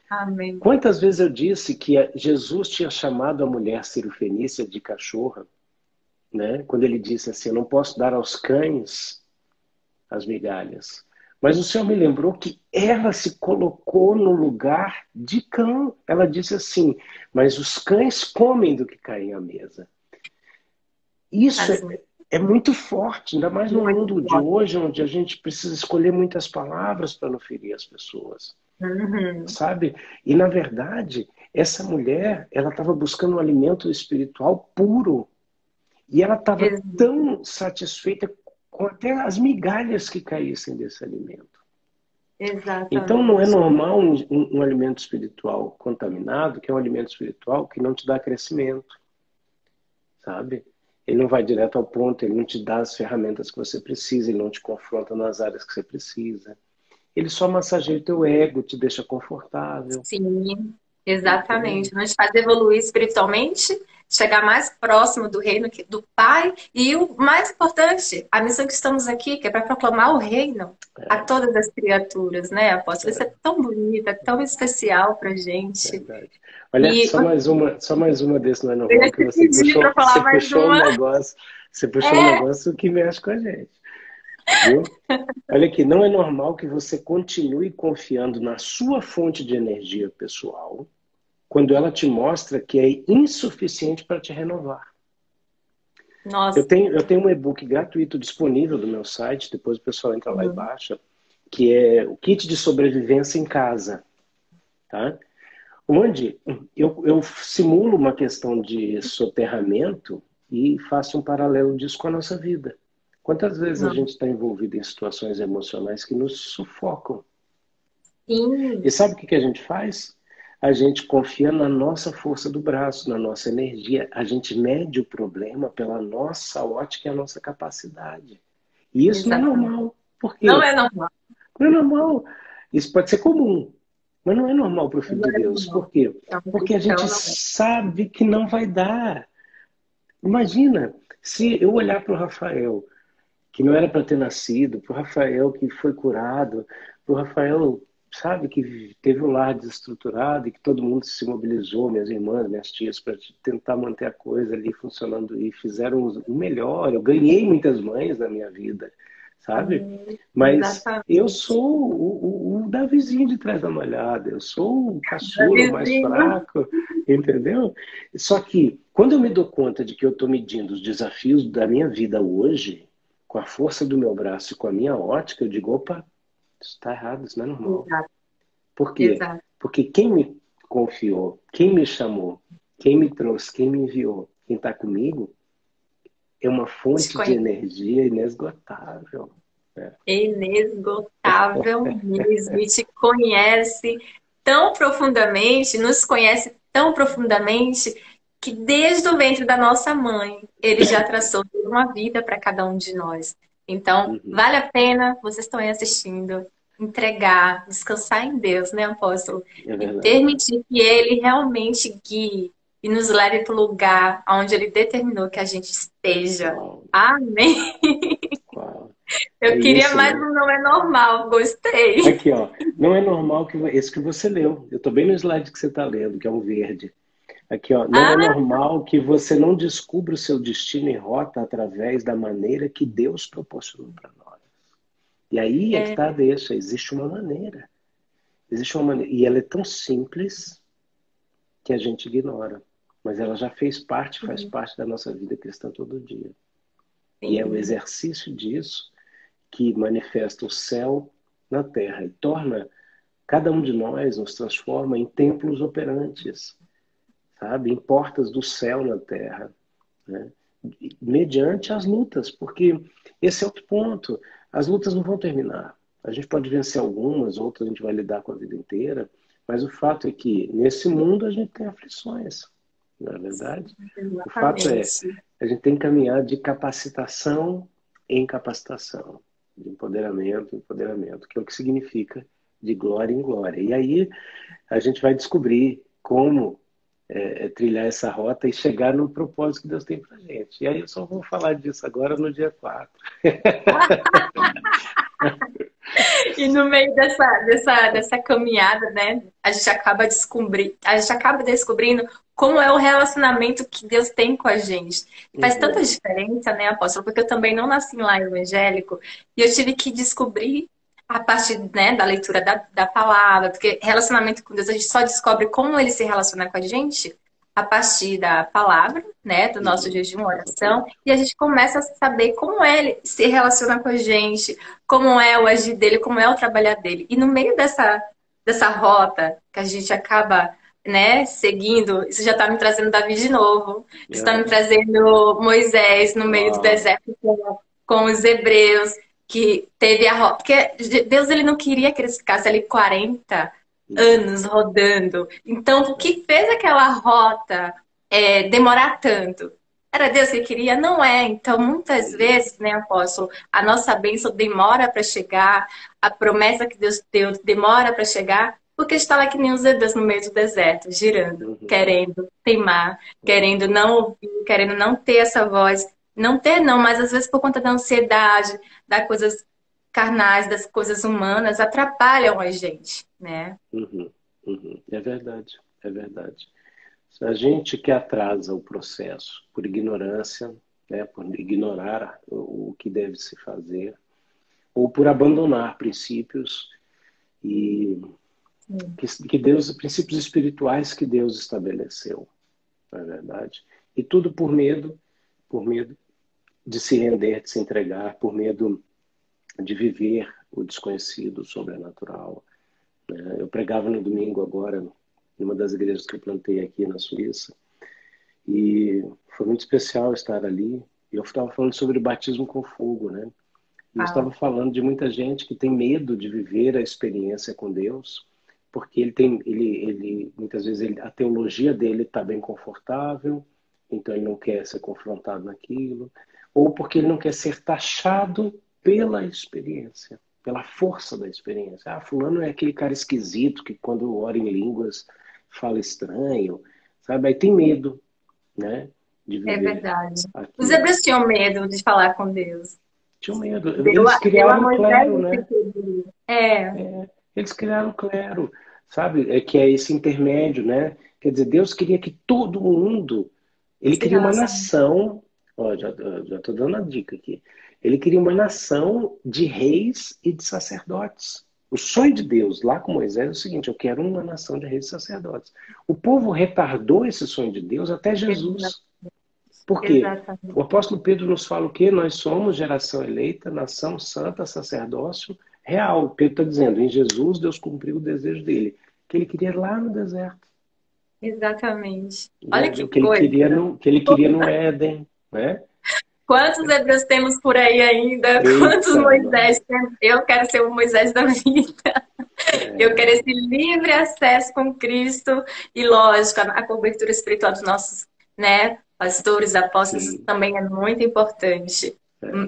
Speaker 1: Amém.
Speaker 2: Quantas vezes eu disse que Jesus tinha chamado a mulher cirofenícia de cachorra, né? Quando ele disse assim, eu não posso dar aos cães as migalhas. Mas o Senhor me lembrou que ela se colocou no lugar de cão. Ela disse assim, mas os cães comem do que cai à mesa. Isso
Speaker 1: As-
Speaker 2: é muito forte, ainda mais no
Speaker 1: Muito
Speaker 2: mundo de
Speaker 1: forte.
Speaker 2: hoje, onde a gente precisa escolher muitas palavras para não ferir as pessoas,
Speaker 1: Uhum.
Speaker 2: sabe? E, na verdade, essa mulher, ela estava buscando um alimento espiritual puro. E ela estava
Speaker 1: Ex-
Speaker 2: tão satisfeita com até as migalhas que caíssem desse alimento. Então, não é
Speaker 1: Exatamente.
Speaker 2: normal um alimento espiritual contaminado, que é um alimento espiritual que não te dá crescimento, sabe? Ele não vai direto ao ponto, ele não te dá as ferramentas que você precisa, ele não te confronta nas áreas que você precisa. Ele só massageia o teu ego, te deixa confortável,
Speaker 1: Sim,
Speaker 2: entende?
Speaker 1: exatamente. Nos faz evoluir espiritualmente, chegar mais próximo do reino do Pai e o mais importante, a missão que estamos aqui, que é para proclamar o reino a
Speaker 2: É,
Speaker 1: todas as criaturas, né, apóstolo? Isso é tão bonito, é tão especial para gente.
Speaker 2: verdade. Olha,
Speaker 1: E
Speaker 2: só mais uma desse não é
Speaker 1: eu ia
Speaker 2: normal que
Speaker 1: te pedir para
Speaker 2: você
Speaker 1: falar mais
Speaker 2: puxou um
Speaker 1: uma.
Speaker 2: negócio, você puxou um
Speaker 1: É,
Speaker 2: negócio que mexe com a gente, viu? Olha aqui, não é normal que você continue confiando na sua fonte de energia pessoal quando ela te mostra que é insuficiente para te renovar.
Speaker 1: nossa,
Speaker 2: Eu tenho um e-book gratuito disponível do meu site, depois o pessoal entra lá e
Speaker 1: uhum,
Speaker 2: baixa, que é o kit de sobrevivência em casa, tá? Onde eu simulo uma questão de soterramento e faço um paralelo disso com a nossa vida. Quantas vezes a
Speaker 1: não.
Speaker 2: gente está envolvido em situações emocionais que nos sufocam? E
Speaker 1: Sim,
Speaker 2: sabe o que a gente faz? A gente confia na nossa força do braço, na nossa energia. A gente mede o problema pela nossa ótica e a nossa capacidade. E isso não é
Speaker 1: exatamente.
Speaker 2: normal. Por
Speaker 1: Não
Speaker 2: quê?
Speaker 1: é normal.
Speaker 2: Não é normal. Isso pode ser comum, mas não é normal para o Filho
Speaker 1: Não
Speaker 2: de
Speaker 1: é
Speaker 2: Deus.
Speaker 1: normal.
Speaker 2: Por quê?
Speaker 1: É um
Speaker 2: Porque a
Speaker 1: cristão,
Speaker 2: gente
Speaker 1: não é.
Speaker 2: sabe que não vai dar. Imagina, se eu olhar para o Rafael, que não era para ter nascido, para o Rafael que foi curado, para o Rafael, sabe, que teve um lar desestruturado e que todo mundo se mobilizou, minhas irmãs, minhas tias, para tentar manter a coisa ali funcionando e fizeram o melhor. Eu ganhei muitas mães na minha vida, sabe? Mas eu
Speaker 1: Exatamente.
Speaker 2: sou o Davizinho de trás da malhada, eu sou o
Speaker 1: Da
Speaker 2: caçula, o mais
Speaker 1: vizinho.
Speaker 2: fraco, entendeu? Só que quando eu me dou conta de que eu estou medindo os desafios da minha vida hoje, com a força do meu braço e com a minha ótica, eu digo, opa, isso está errado, isso não é normal.
Speaker 1: Exato,
Speaker 2: Por quê?
Speaker 1: exato.
Speaker 2: Porque quem me confiou, quem me chamou, quem me trouxe, quem me enviou, quem está comigo, é uma
Speaker 1: Te
Speaker 2: fonte de
Speaker 1: conhece
Speaker 2: energia inesgotável. Né?
Speaker 1: inesgotável mesmo. E te conhece tão profundamente, nos conhece tão profundamente, que desde o ventre da nossa mãe, ele já traçou toda uma vida para cada um de nós. Então,
Speaker 2: Uhum,
Speaker 1: vale a pena, vocês estão aí assistindo, entregar, descansar em Deus, né, apóstolo?
Speaker 2: é
Speaker 1: E
Speaker 2: verdade.
Speaker 1: permitir que ele realmente guie e nos leve para o lugar onde ele determinou que a gente esteja.
Speaker 2: Uau,
Speaker 1: Amém.
Speaker 2: uau. É
Speaker 1: Eu queria
Speaker 2: isso,
Speaker 1: mais
Speaker 2: né?
Speaker 1: um Não É Normal, gostei.
Speaker 2: Aqui, ó. Não é normal que esse que você leu. Eu estou bem no slide que você está lendo, que é um verde. Aqui, ó. Não é
Speaker 1: Ah,
Speaker 2: normal que você não descubra o seu destino e rota através da maneira que Deus proporcionou para nós. E aí é que
Speaker 1: é,
Speaker 2: está a deixa. Existe uma maneira. Existe uma maneira. E ela é tão simples que a gente ignora. Mas ela já fez parte, faz
Speaker 1: sim,
Speaker 2: parte da nossa vida cristã todo dia. E é o
Speaker 1: sim,
Speaker 2: exercício disso que manifesta o céu na terra e torna cada um de nós, nos transforma em templos operantes, sabe? Em portas do céu na terra, né? Mediante as lutas, porque esse é outro ponto. As lutas não vão terminar. A gente pode vencer algumas, outras a gente vai lidar com a vida inteira, mas o fato é que nesse mundo a gente tem aflições, não é verdade? O fato é,
Speaker 1: exatamente.
Speaker 2: a gente tem que caminhar de capacitação em capacitação, de empoderamento em empoderamento, que é o que significa de glória em glória. E aí a gente vai descobrir como trilhar essa rota e chegar no propósito que Deus tem pra gente. E aí eu só vou falar disso agora no dia 4.
Speaker 1: E no meio dessa caminhada, né, a gente acaba descobrindo como é o relacionamento que Deus tem com a gente. E faz tanta
Speaker 2: Uhum,
Speaker 1: diferença, né, apóstolo? Porque eu também não nasci em lar evangélico e eu tive que descobrir a partir, né, da leitura da palavra, porque relacionamento com Deus a gente só descobre como ele se relaciona com a gente a partir da palavra, né, do nosso jejum, oração,
Speaker 2: Exatamente.
Speaker 1: e a gente começa a saber como ele se relaciona com a gente, como é o agir dele, como é o trabalhar dele. E no meio dessa rota que a gente acaba, né, seguindo, isso já está me trazendo Davi de novo, está me
Speaker 2: Aham.
Speaker 1: trazendo Moisés no meio do
Speaker 2: Uau.
Speaker 1: deserto com os hebreus, que teve a rota. Porque Deus ele não queria que eles ficassem ali 40
Speaker 2: Não.
Speaker 1: anos rodando. Então, o
Speaker 2: É.
Speaker 1: que fez aquela rota demorar tanto? Era Deus que queria? Não é. Então, muitas
Speaker 2: Uhum.
Speaker 1: vezes, né, apóstolo, a nossa bênção demora para chegar, a promessa que Deus deu demora para chegar, porque está lá que nem os hebreus no meio do deserto, girando,
Speaker 2: Uhum.
Speaker 1: querendo teimar, querendo
Speaker 2: Uhum.
Speaker 1: não ouvir, querendo não ter essa voz. Não ter, não, mas às vezes por conta da ansiedade, das coisas carnais, das coisas humanas, atrapalham a gente, né?
Speaker 2: Uhum. Uhum. É verdade, é verdade. A gente que atrasa o processo por ignorância, né, por ignorar o que deve se fazer, ou por abandonar princípios e que Deus, princípios espirituais que Deus estabeleceu, não é verdade? E tudo por medo de se render, de se entregar, por medo de viver o desconhecido, o sobrenatural. Né? Eu pregava no domingo agora, em uma das igrejas que eu plantei aqui na Suíça, e foi muito especial estar ali. E eu estava falando sobre o batismo com fogo, né? E eu estava
Speaker 1: Uau.
Speaker 2: falando de muita gente que tem medo de viver a experiência com Deus, porque muitas vezes a teologia dele está bem confortável, então ele não quer ser confrontado naquilo, ou porque ele não quer ser taxado pela experiência, pela força da experiência. Ah, fulano é aquele cara esquisito que quando ora em línguas fala estranho, sabe? Aí tem medo, né, de
Speaker 1: É
Speaker 2: viver
Speaker 1: verdade. Os
Speaker 2: aquilo.
Speaker 1: hebreus tinham medo de falar com Deus.
Speaker 2: Tinham medo.
Speaker 1: Deu
Speaker 2: Eles
Speaker 1: deu a
Speaker 2: criaram um
Speaker 1: Moisés
Speaker 2: clero,
Speaker 1: esse
Speaker 2: né?
Speaker 1: pedido. É,
Speaker 2: Eles criaram um clero, sabe? É que é esse intermédio, né? Quer dizer, Deus queria que todo mundo, ele
Speaker 1: se
Speaker 2: queria uma
Speaker 1: relacionar.
Speaker 2: nação, ó, já estou dando a dica aqui. Ele queria uma nação de reis e de sacerdotes. O sonho de Deus lá com Moisés é o seguinte: eu quero uma nação de reis e sacerdotes. O povo retardou esse sonho de Deus até Jesus. Por quê?
Speaker 1: Exatamente.
Speaker 2: O apóstolo Pedro nos fala o quê? Nós somos geração eleita, nação santa, sacerdócio real. Pedro está dizendo, em Jesus Deus cumpriu o desejo dele, que ele queria lá no deserto,
Speaker 1: Exatamente. Olha
Speaker 2: entendeu?
Speaker 1: que coisa.
Speaker 2: Que ele queria no Éden, né?
Speaker 1: Quantos hebreus temos por aí ainda? Quantos
Speaker 2: Eita,
Speaker 1: Moisés
Speaker 2: nós.
Speaker 1: temos? Eu quero ser o Moisés da vida. Eu quero esse livre acesso com Cristo e, lógico, a cobertura espiritual dos nossos, né, pastores, apóstolos, isso
Speaker 2: Sim.
Speaker 1: também é muito importante.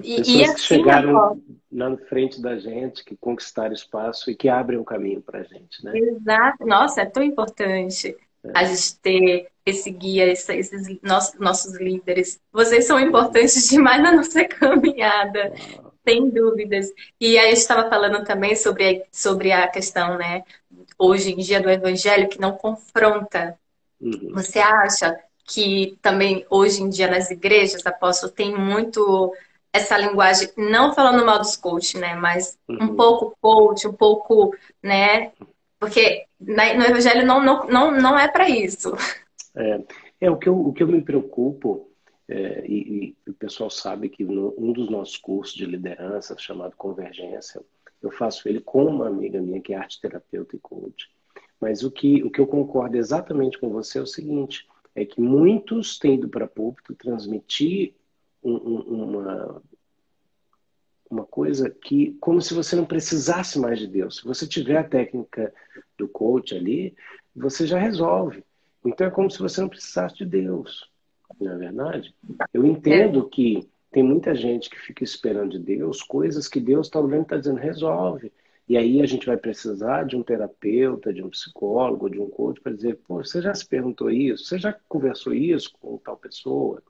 Speaker 1: E
Speaker 2: Pessoas que
Speaker 1: assim,
Speaker 2: chegaram
Speaker 1: apóstolo,
Speaker 2: na frente da gente, que conquistaram espaço e que abrem o caminho para a gente, né?
Speaker 1: exato. Nossa, é tão importante a gente ter esse guia, esses nossos líderes. Vocês são
Speaker 2: Uhum.
Speaker 1: importantes demais na nossa caminhada,
Speaker 2: Uau.
Speaker 1: sem dúvidas. E aí, a gente estava falando também sobre a questão, né, hoje em dia do evangelho que não confronta.
Speaker 2: Uhum.
Speaker 1: Você acha que também hoje em dia nas igrejas, apóstolo, tem muito essa linguagem, não falando mal dos coach, né? Mas um
Speaker 2: Uhum.
Speaker 1: pouco coach, um pouco, né? Porque no evangelho não é para isso.
Speaker 2: O que eu me preocupo, e o pessoal sabe que um dos nossos cursos de liderança, chamado Convergência, eu faço ele com uma amiga minha que é arte terapeuta e coach. Mas o que eu concordo exatamente com você é o seguinte, é que muitos têm ido para púlpito transmitir uma coisa que, como se você não precisasse mais de Deus. Se você tiver a técnica do coach ali, você já resolve. Então é como se você não precisasse de Deus, não é verdade? Eu
Speaker 1: É,
Speaker 2: entendo que tem muita gente que fica esperando de Deus coisas que Deus está olhando e está dizendo, resolve. E aí a gente vai precisar de um terapeuta, de um psicólogo, de um coach para dizer, pô, você já se perguntou isso? Você já conversou isso com tal pessoa?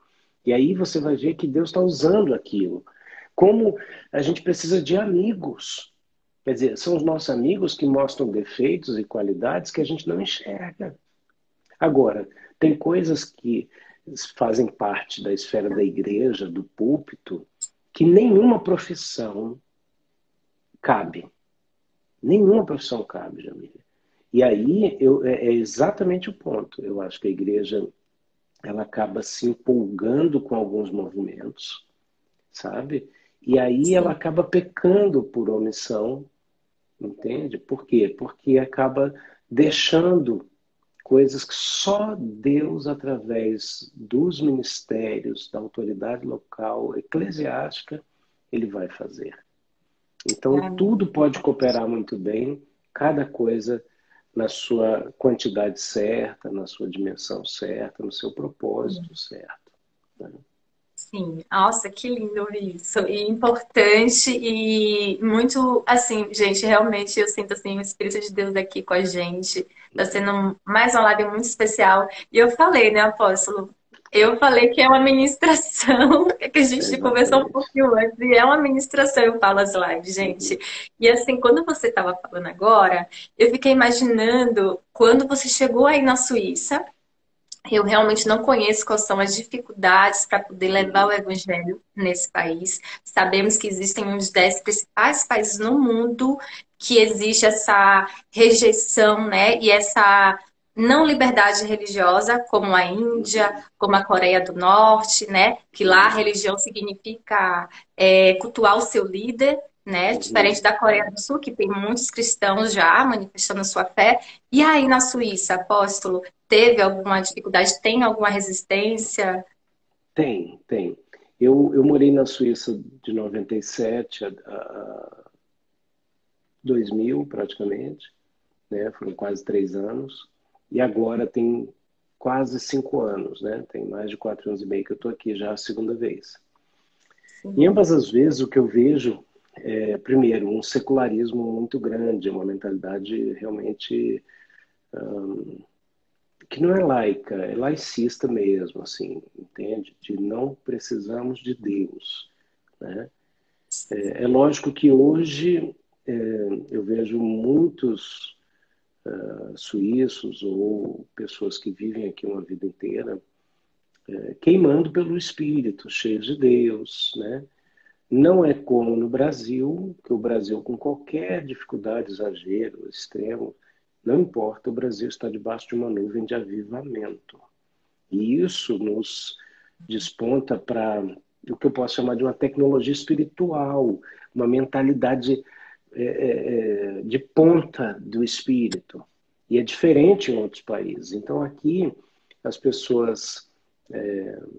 Speaker 2: E aí você vai ver que Deus está usando aquilo. Como a gente precisa de amigos. Quer dizer, são os nossos amigos que mostram defeitos e qualidades que a gente não enxerga. Agora, tem coisas que fazem parte da esfera da igreja, do púlpito, que nenhuma profissão cabe. Nenhuma profissão cabe, Jamília. E aí é exatamente o ponto. Eu acho que a igreja ela acaba se empolgando com alguns movimentos, sabe? E aí ela
Speaker 1: Sim.
Speaker 2: acaba pecando por omissão, entende? Por quê? Porque acaba deixando coisas que só Deus, através dos ministérios, da autoridade local, eclesiástica, ele vai fazer. Então,
Speaker 1: Amém.
Speaker 2: tudo pode cooperar muito bem, cada coisa na sua quantidade certa, na sua dimensão certa, no seu propósito certo, né?
Speaker 1: Sim, nossa, que lindo ouvir isso. E importante e muito, assim, gente, realmente eu sinto assim o Espírito de Deus aqui com a gente. Tá sendo mais uma live muito especial. E eu falei, né, apóstolo? Eu falei que é uma ministração, que a gente conversou um
Speaker 2: Exatamente.
Speaker 1: pouquinho antes, e é uma ministração, eu falo as lives, gente.
Speaker 2: Uhum.
Speaker 1: E assim, quando você estava falando agora, eu fiquei imaginando quando você chegou aí na Suíça. Eu realmente não conheço quais são as dificuldades para poder levar o
Speaker 2: Uhum.
Speaker 1: evangelho nesse país. Sabemos que existem uns 10 principais países no mundo que existe essa rejeição, né? E essa não liberdade religiosa, como a Índia,
Speaker 2: Uhum.
Speaker 1: como a Coreia do Norte, né? Que lá a
Speaker 2: Uhum.
Speaker 1: religião significa cultuar o seu líder, né?
Speaker 2: Uhum.
Speaker 1: Diferente da Coreia do Sul, que tem muitos cristãos já manifestando a sua fé. E aí na Suíça, apóstolo? Teve alguma dificuldade? Tem alguma resistência?
Speaker 2: Tem, tem. Eu morei na Suíça de 97 a 2000, praticamente, né? Foram quase 3 anos. E agora tem quase 5 anos, né? Tem mais de 4 anos e meio que eu estou aqui já a segunda vez. E
Speaker 1: Sim,
Speaker 2: ambas as vezes o que eu vejo é, primeiro, um secularismo muito grande, uma mentalidade realmente que não é laica, é laicista mesmo, assim, entende? De não precisamos de Deus, né? É lógico que hoje eu vejo muitos suíços ou pessoas que vivem aqui uma vida inteira queimando pelo Espírito, cheios de Deus, né? Não é como no Brasil, que o Brasil, com qualquer dificuldade, exagero, extremo, não importa, o Brasil está debaixo de uma nuvem de avivamento. E isso nos desponta para o que eu posso chamar de uma tecnologia espiritual, uma mentalidade de ponta do espírito. E é diferente em outros países. Então, aqui, as pessoas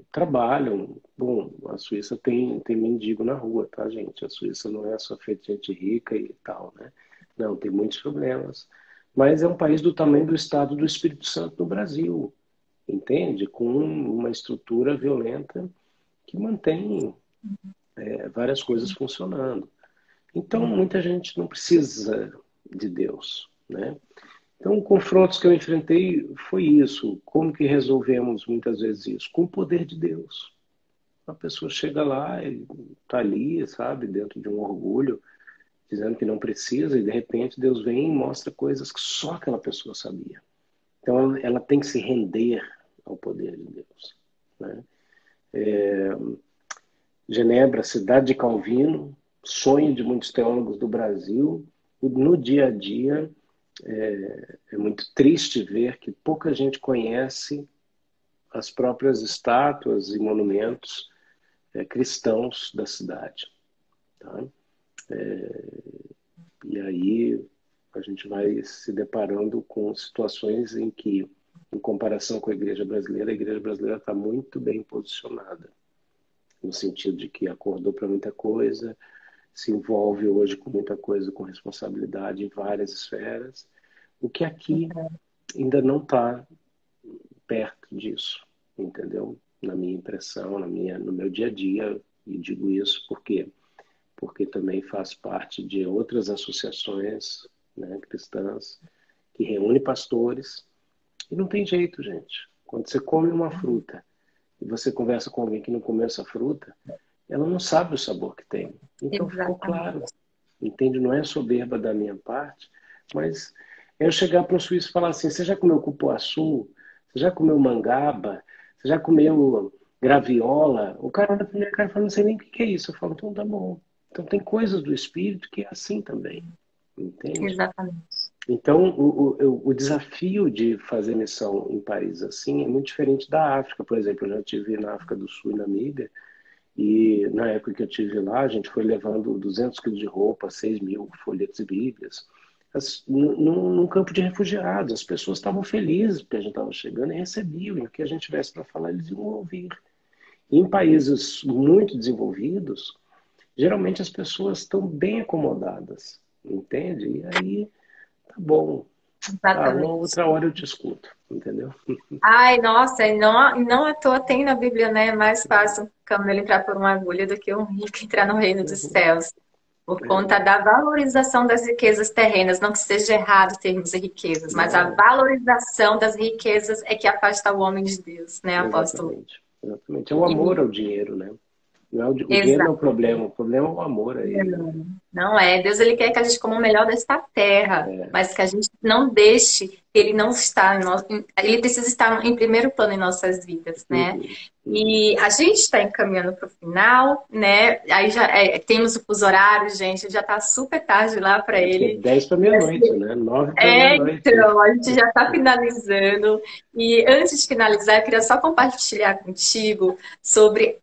Speaker 2: trabalham. Bom, a Suíça tem mendigo na rua, tá, gente? A Suíça não é só feita de gente rica e tal, né? Não, tem muitos problemas. Mas é um país do tamanho do estado do Espírito Santo no Brasil, entende? Com uma estrutura violenta que mantém várias coisas funcionando. Então, muita gente não precisa de Deus, né? Então, confrontos que eu enfrentei foi isso. Como que resolvemos muitas vezes isso? Com o poder de Deus. A pessoa chega lá e está ali, sabe, dentro de um orgulho, dizendo que não precisa, e de repente Deus vem e mostra coisas que só aquela pessoa sabia. Então, ela tem que se render ao poder de Deus, né? Genebra, cidade de Calvino, sonho de muitos teólogos do Brasil. No dia a dia, é muito triste ver que pouca gente conhece as próprias estátuas e monumentos cristãos da cidade. Tá? E aí a gente vai se deparando com situações em que, em comparação com a igreja brasileira está muito bem posicionada, no sentido de que acordou para muita coisa, se envolve hoje com muita coisa, com responsabilidade em várias esferas, o que aqui ainda não está perto disso, entendeu? Na minha impressão, no meu dia a dia, e digo isso porque também faço parte de outras associações, né, cristãs que reúnem pastores e não tem jeito, gente. Quando você come uma fruta e você conversa com alguém que não comeu essa fruta, ela não sabe o sabor que tem. Então ficou claro,
Speaker 1: exatamente.
Speaker 2: entende? Não é soberba da minha parte, mas é eu chegar para um suíço e falar assim: você já comeu cupuaçu? Você já comeu mangaba? Você já comeu graviola? O cara olha para minha cara e fala: não sei nem o que é isso. Eu falo: então tá bom. Então tem coisas do espírito que é assim também, entende?
Speaker 1: Exatamente.
Speaker 2: Então, o desafio de fazer missão em países assim é muito diferente da África. Por exemplo, eu já estive na África do Sul e na Namíbia, e na época que eu estive lá, a gente foi levando 200 quilos de roupa, 6 mil folhetos e bíblias, num campo de refugiados. As pessoas estavam felizes porque a gente estava chegando e recebiam, e o que a gente tivesse para falar, eles iam ouvir. Em países muito desenvolvidos, geralmente as pessoas estão bem acomodadas, entende? E aí, tá bom. Ah, uma
Speaker 1: Exatamente.
Speaker 2: outra hora eu te escuto, entendeu?
Speaker 1: Ai, nossa, e não à toa tem na Bíblia, né? É mais fácil um camelo entrar por uma agulha do que um rico entrar no reino dos
Speaker 2: Uhum.
Speaker 1: céus. Por conta
Speaker 2: É,
Speaker 1: da valorização das riquezas terrenas. Não que seja errado termos riquezas, mas a
Speaker 2: não,
Speaker 1: valorização das riquezas é que afasta o homem de Deus, né, apóstolo?
Speaker 2: exatamente. Exatamente. É o amor ao dinheiro, né? Não é o dinheiro não é
Speaker 1: Exato.
Speaker 2: o problema é o amor a ele, né?
Speaker 1: Não é. Deus, ele quer que a gente coma o melhor desta terra,
Speaker 2: É.
Speaker 1: mas que a gente não deixe ele não estar em nosso, ele precisa estar em primeiro plano em nossas vidas, né?
Speaker 2: Uhum, uhum.
Speaker 1: E a gente está encaminhando para o final, né? Aí já temos os horários, gente, já está super tarde lá para
Speaker 2: Aqui é
Speaker 1: ele.
Speaker 2: 10 para
Speaker 1: E
Speaker 2: meia-noite,
Speaker 1: assim,
Speaker 2: né? 9 para meia-noite.
Speaker 1: então, a gente já está finalizando. E antes de finalizar, eu queria só compartilhar contigo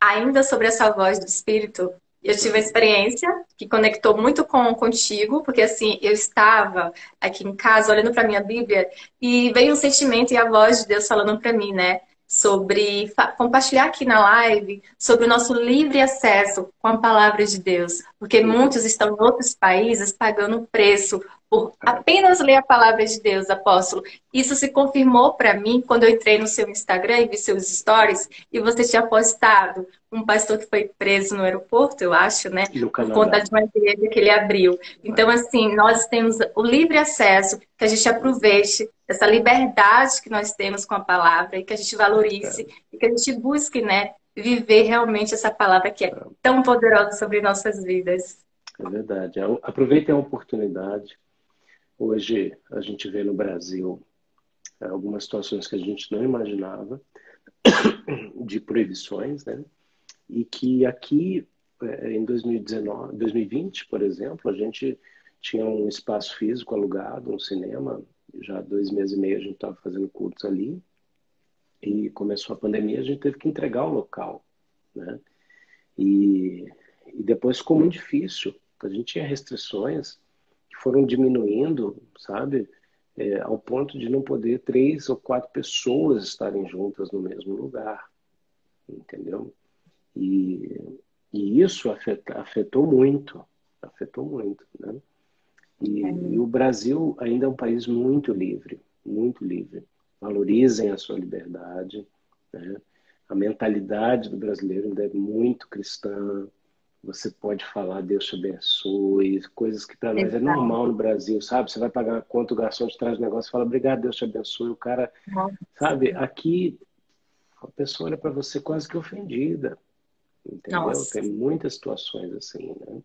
Speaker 1: ainda sobre essa voz do Espírito. Eu tive uma
Speaker 2: Uhum.
Speaker 1: experiência que conectou muito contigo, porque assim, eu estava aqui em casa olhando para minha Bíblia e veio um sentimento e a voz de Deus falando para mim, né? Sobre compartilhar aqui na live sobre o nosso livre acesso com a palavra de Deus, porque
Speaker 2: Uhum.
Speaker 1: muitos estão em outros países pagando o preço por
Speaker 2: É,
Speaker 1: apenas ler a palavra de Deus, apóstolo. Isso se confirmou para mim quando eu entrei no seu Instagram e vi seus stories e você tinha postado um pastor que foi preso no aeroporto, eu acho, né?
Speaker 2: no
Speaker 1: Por conta
Speaker 2: Canadá.
Speaker 1: de uma igreja que ele abriu. Então,
Speaker 2: É,
Speaker 1: assim, nós temos o livre acesso, que a gente aproveite essa liberdade que nós temos com a palavra e que a gente valorize
Speaker 2: é,
Speaker 1: e que a gente busque, né, viver realmente essa palavra que é tão poderosa sobre nossas vidas.
Speaker 2: é verdade. Aproveitem a oportunidade. Hoje a gente vê no Brasil algumas situações que a gente não imaginava de proibições, né? E que aqui em 2019, 2020, por exemplo, a gente tinha um espaço físico alugado, um cinema. Já há 2 meses e meio a gente estava fazendo cultos ali e começou a pandemia, a gente teve que entregar o local, né? E, e depois ficou muito difícil. A gente tinha restrições que foram diminuindo, sabe? Ao ponto de não poder 3 ou 4 pessoas estarem juntas no mesmo lugar, entendeu? E, e isso afetou muito, né? E o Brasil ainda é um país muito livre, muito livre. Valorizem a sua liberdade, né? A mentalidade do brasileiro ainda é muito cristã. Você pode falar Deus te abençoe, coisas que para nós é
Speaker 1: Exato.
Speaker 2: normal no Brasil, sabe? Você vai pagar a conta, o garçom te traz um negócio e fala obrigado, Deus te abençoe. O cara, sabe? Aqui a pessoa olha para você quase que ofendida, entendeu?
Speaker 1: Nossa.
Speaker 2: Tem muitas situações assim, né?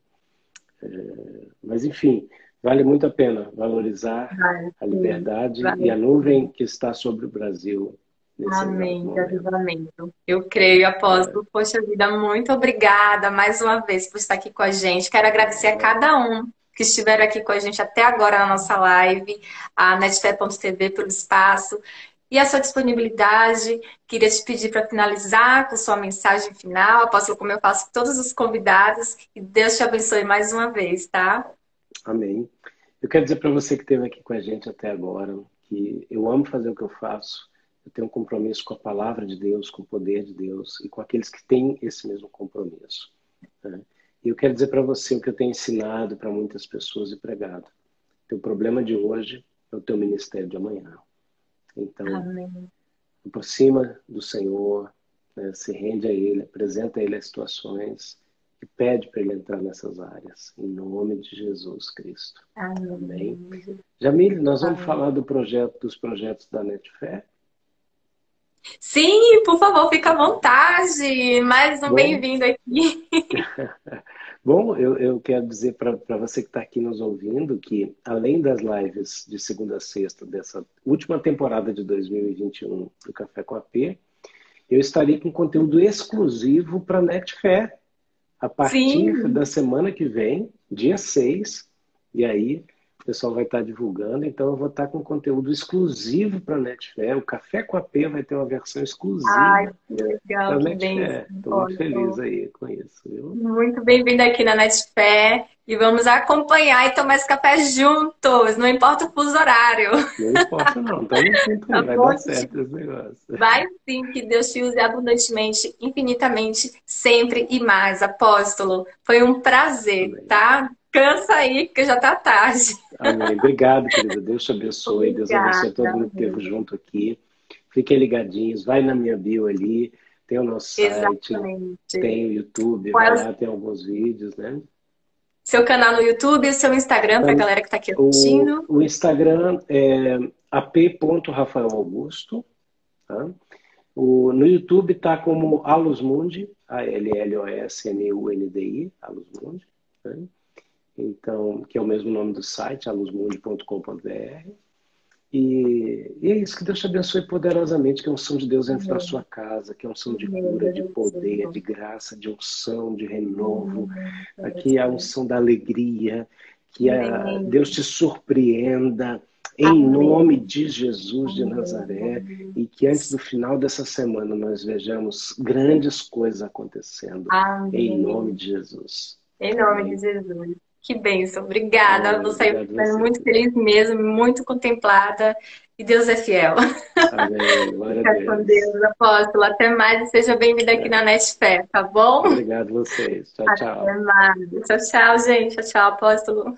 Speaker 2: Mas enfim, vale muito a pena valorizar
Speaker 1: Vai,
Speaker 2: a
Speaker 1: sim.
Speaker 2: liberdade e a
Speaker 1: Vai,
Speaker 2: nuvem
Speaker 1: sim.
Speaker 2: que está sobre o Brasil nesse exato
Speaker 1: Amém, de
Speaker 2: momento.
Speaker 1: avivamento. Eu creio, apóstolo. Poxa vida, muito obrigada mais uma vez por estar aqui com a gente. Quero agradecer a cada um que estiveram aqui com a gente até agora na nossa live, a netfé.tv pelo espaço e a sua disponibilidade. Queria te pedir para finalizar com sua mensagem final, apóstolo, como eu faço com todos os convidados, e Deus te abençoe mais uma vez, tá?
Speaker 2: Amém. Eu quero dizer para você que esteve aqui com a gente até agora que eu amo fazer o que eu faço. Eu tenho um compromisso com a palavra de Deus, com o poder de Deus e com aqueles que têm esse mesmo compromisso, né? E eu quero dizer para você o que eu tenho ensinado para muitas pessoas e pregado. Teu problema de hoje é o teu ministério de amanhã. Então,
Speaker 1: Amém.
Speaker 2: aproxima do Senhor, né? Se rende a Ele, apresenta a Ele as situações e pede para Ele entrar nessas áreas, em nome de Jesus Cristo. Amém?
Speaker 1: Amém.
Speaker 2: Jamile, nós vamos
Speaker 1: Amém.
Speaker 2: falar dos projetos da Netfé.
Speaker 1: Sim, por favor, fica à vontade. Mais um
Speaker 2: Bom,
Speaker 1: bem-vindo aqui.
Speaker 2: bom, eu quero dizer para você que está aqui nos ouvindo que, além das lives de segunda a sexta dessa última temporada de 2021 do Café com a P, eu estarei com conteúdo exclusivo para a Netfé a partir
Speaker 1: Sim,
Speaker 2: da semana que vem, dia 6. E aí o pessoal vai estar divulgando, então eu vou estar com conteúdo exclusivo para a Netfair. O Café com a P vai ter uma versão
Speaker 1: Ai,
Speaker 2: exclusiva
Speaker 1: que legal,
Speaker 2: para a
Speaker 1: que bem.
Speaker 2: Netfair. Estou muito feliz aí com isso, viu?
Speaker 1: Muito bem-vinda aqui na Netfé e vamos acompanhar e tomar esse café juntos, não importa o fuso horário.
Speaker 2: Não importa não, estamos juntos
Speaker 1: Tá
Speaker 2: aí, vai dar
Speaker 1: bom?
Speaker 2: certo esse negócio.
Speaker 1: Vai sim, que Deus te use abundantemente, infinitamente, sempre e mais, apóstolo. Foi um prazer,
Speaker 2: Amém.
Speaker 1: tá? Cansa aí, porque já tá tarde.
Speaker 2: Amém. Obrigado, querida. Deus te abençoe. Deus abençoe todo
Speaker 1: Obrigada.
Speaker 2: mundo que esteve junto aqui. Fiquem ligadinhos. Vai na minha bio ali. Tem o nosso site,
Speaker 1: Exatamente.
Speaker 2: tem o YouTube.
Speaker 1: Qual
Speaker 2: Vai
Speaker 1: é o
Speaker 2: lá, tem alguns vídeos, né?
Speaker 1: seu canal no YouTube e o seu Instagram para a
Speaker 2: Então,
Speaker 1: galera que está aqui
Speaker 2: o,
Speaker 1: assistindo?
Speaker 2: o Instagram é ap.rafaelaugusto. Tá? No YouTube está como Alus Mundi, ALLOSMUNDI, Alus Mundi. Né? Então, que é o mesmo nome do site, alusmundi.com.br. E é isso, que Deus te abençoe poderosamente, que a unção de Deus entre na
Speaker 1: Amém.
Speaker 2: sua casa, que a unção de
Speaker 1: Amém.
Speaker 2: cura,
Speaker 1: Deus
Speaker 2: de poder,
Speaker 1: abençoe.
Speaker 2: de graça, de unção, de renovo,
Speaker 1: Amém. Deus
Speaker 2: aqui a
Speaker 1: abençoe.
Speaker 2: unção da alegria, que
Speaker 1: Amém.
Speaker 2: Deus te surpreenda, em nome
Speaker 1: Amém.
Speaker 2: de Jesus de Nazaré,
Speaker 1: Amém.
Speaker 2: e que antes do final dessa semana nós vejamos grandes coisas acontecendo, em nome
Speaker 1: Amém.
Speaker 2: de Jesus.
Speaker 1: Em nome de
Speaker 2: Amém?
Speaker 1: Jesus. Que bênção. Obrigada.
Speaker 2: Amém.
Speaker 1: Vou sair
Speaker 2: Obrigado a você,
Speaker 1: muito
Speaker 2: querido.
Speaker 1: feliz mesmo, muito contemplada. E Deus é fiel.
Speaker 2: Amém. Glória a
Speaker 1: Fica com
Speaker 2: Deus.
Speaker 1: Deus, apóstolo. Até mais e seja bem-vindo aqui na
Speaker 2: É.
Speaker 1: Netfé, tá bom?
Speaker 2: Obrigado a vocês. Tchau,
Speaker 1: Até
Speaker 2: tchau.
Speaker 1: mais. Tchau, tchau, gente. Tchau, tchau, apóstolo.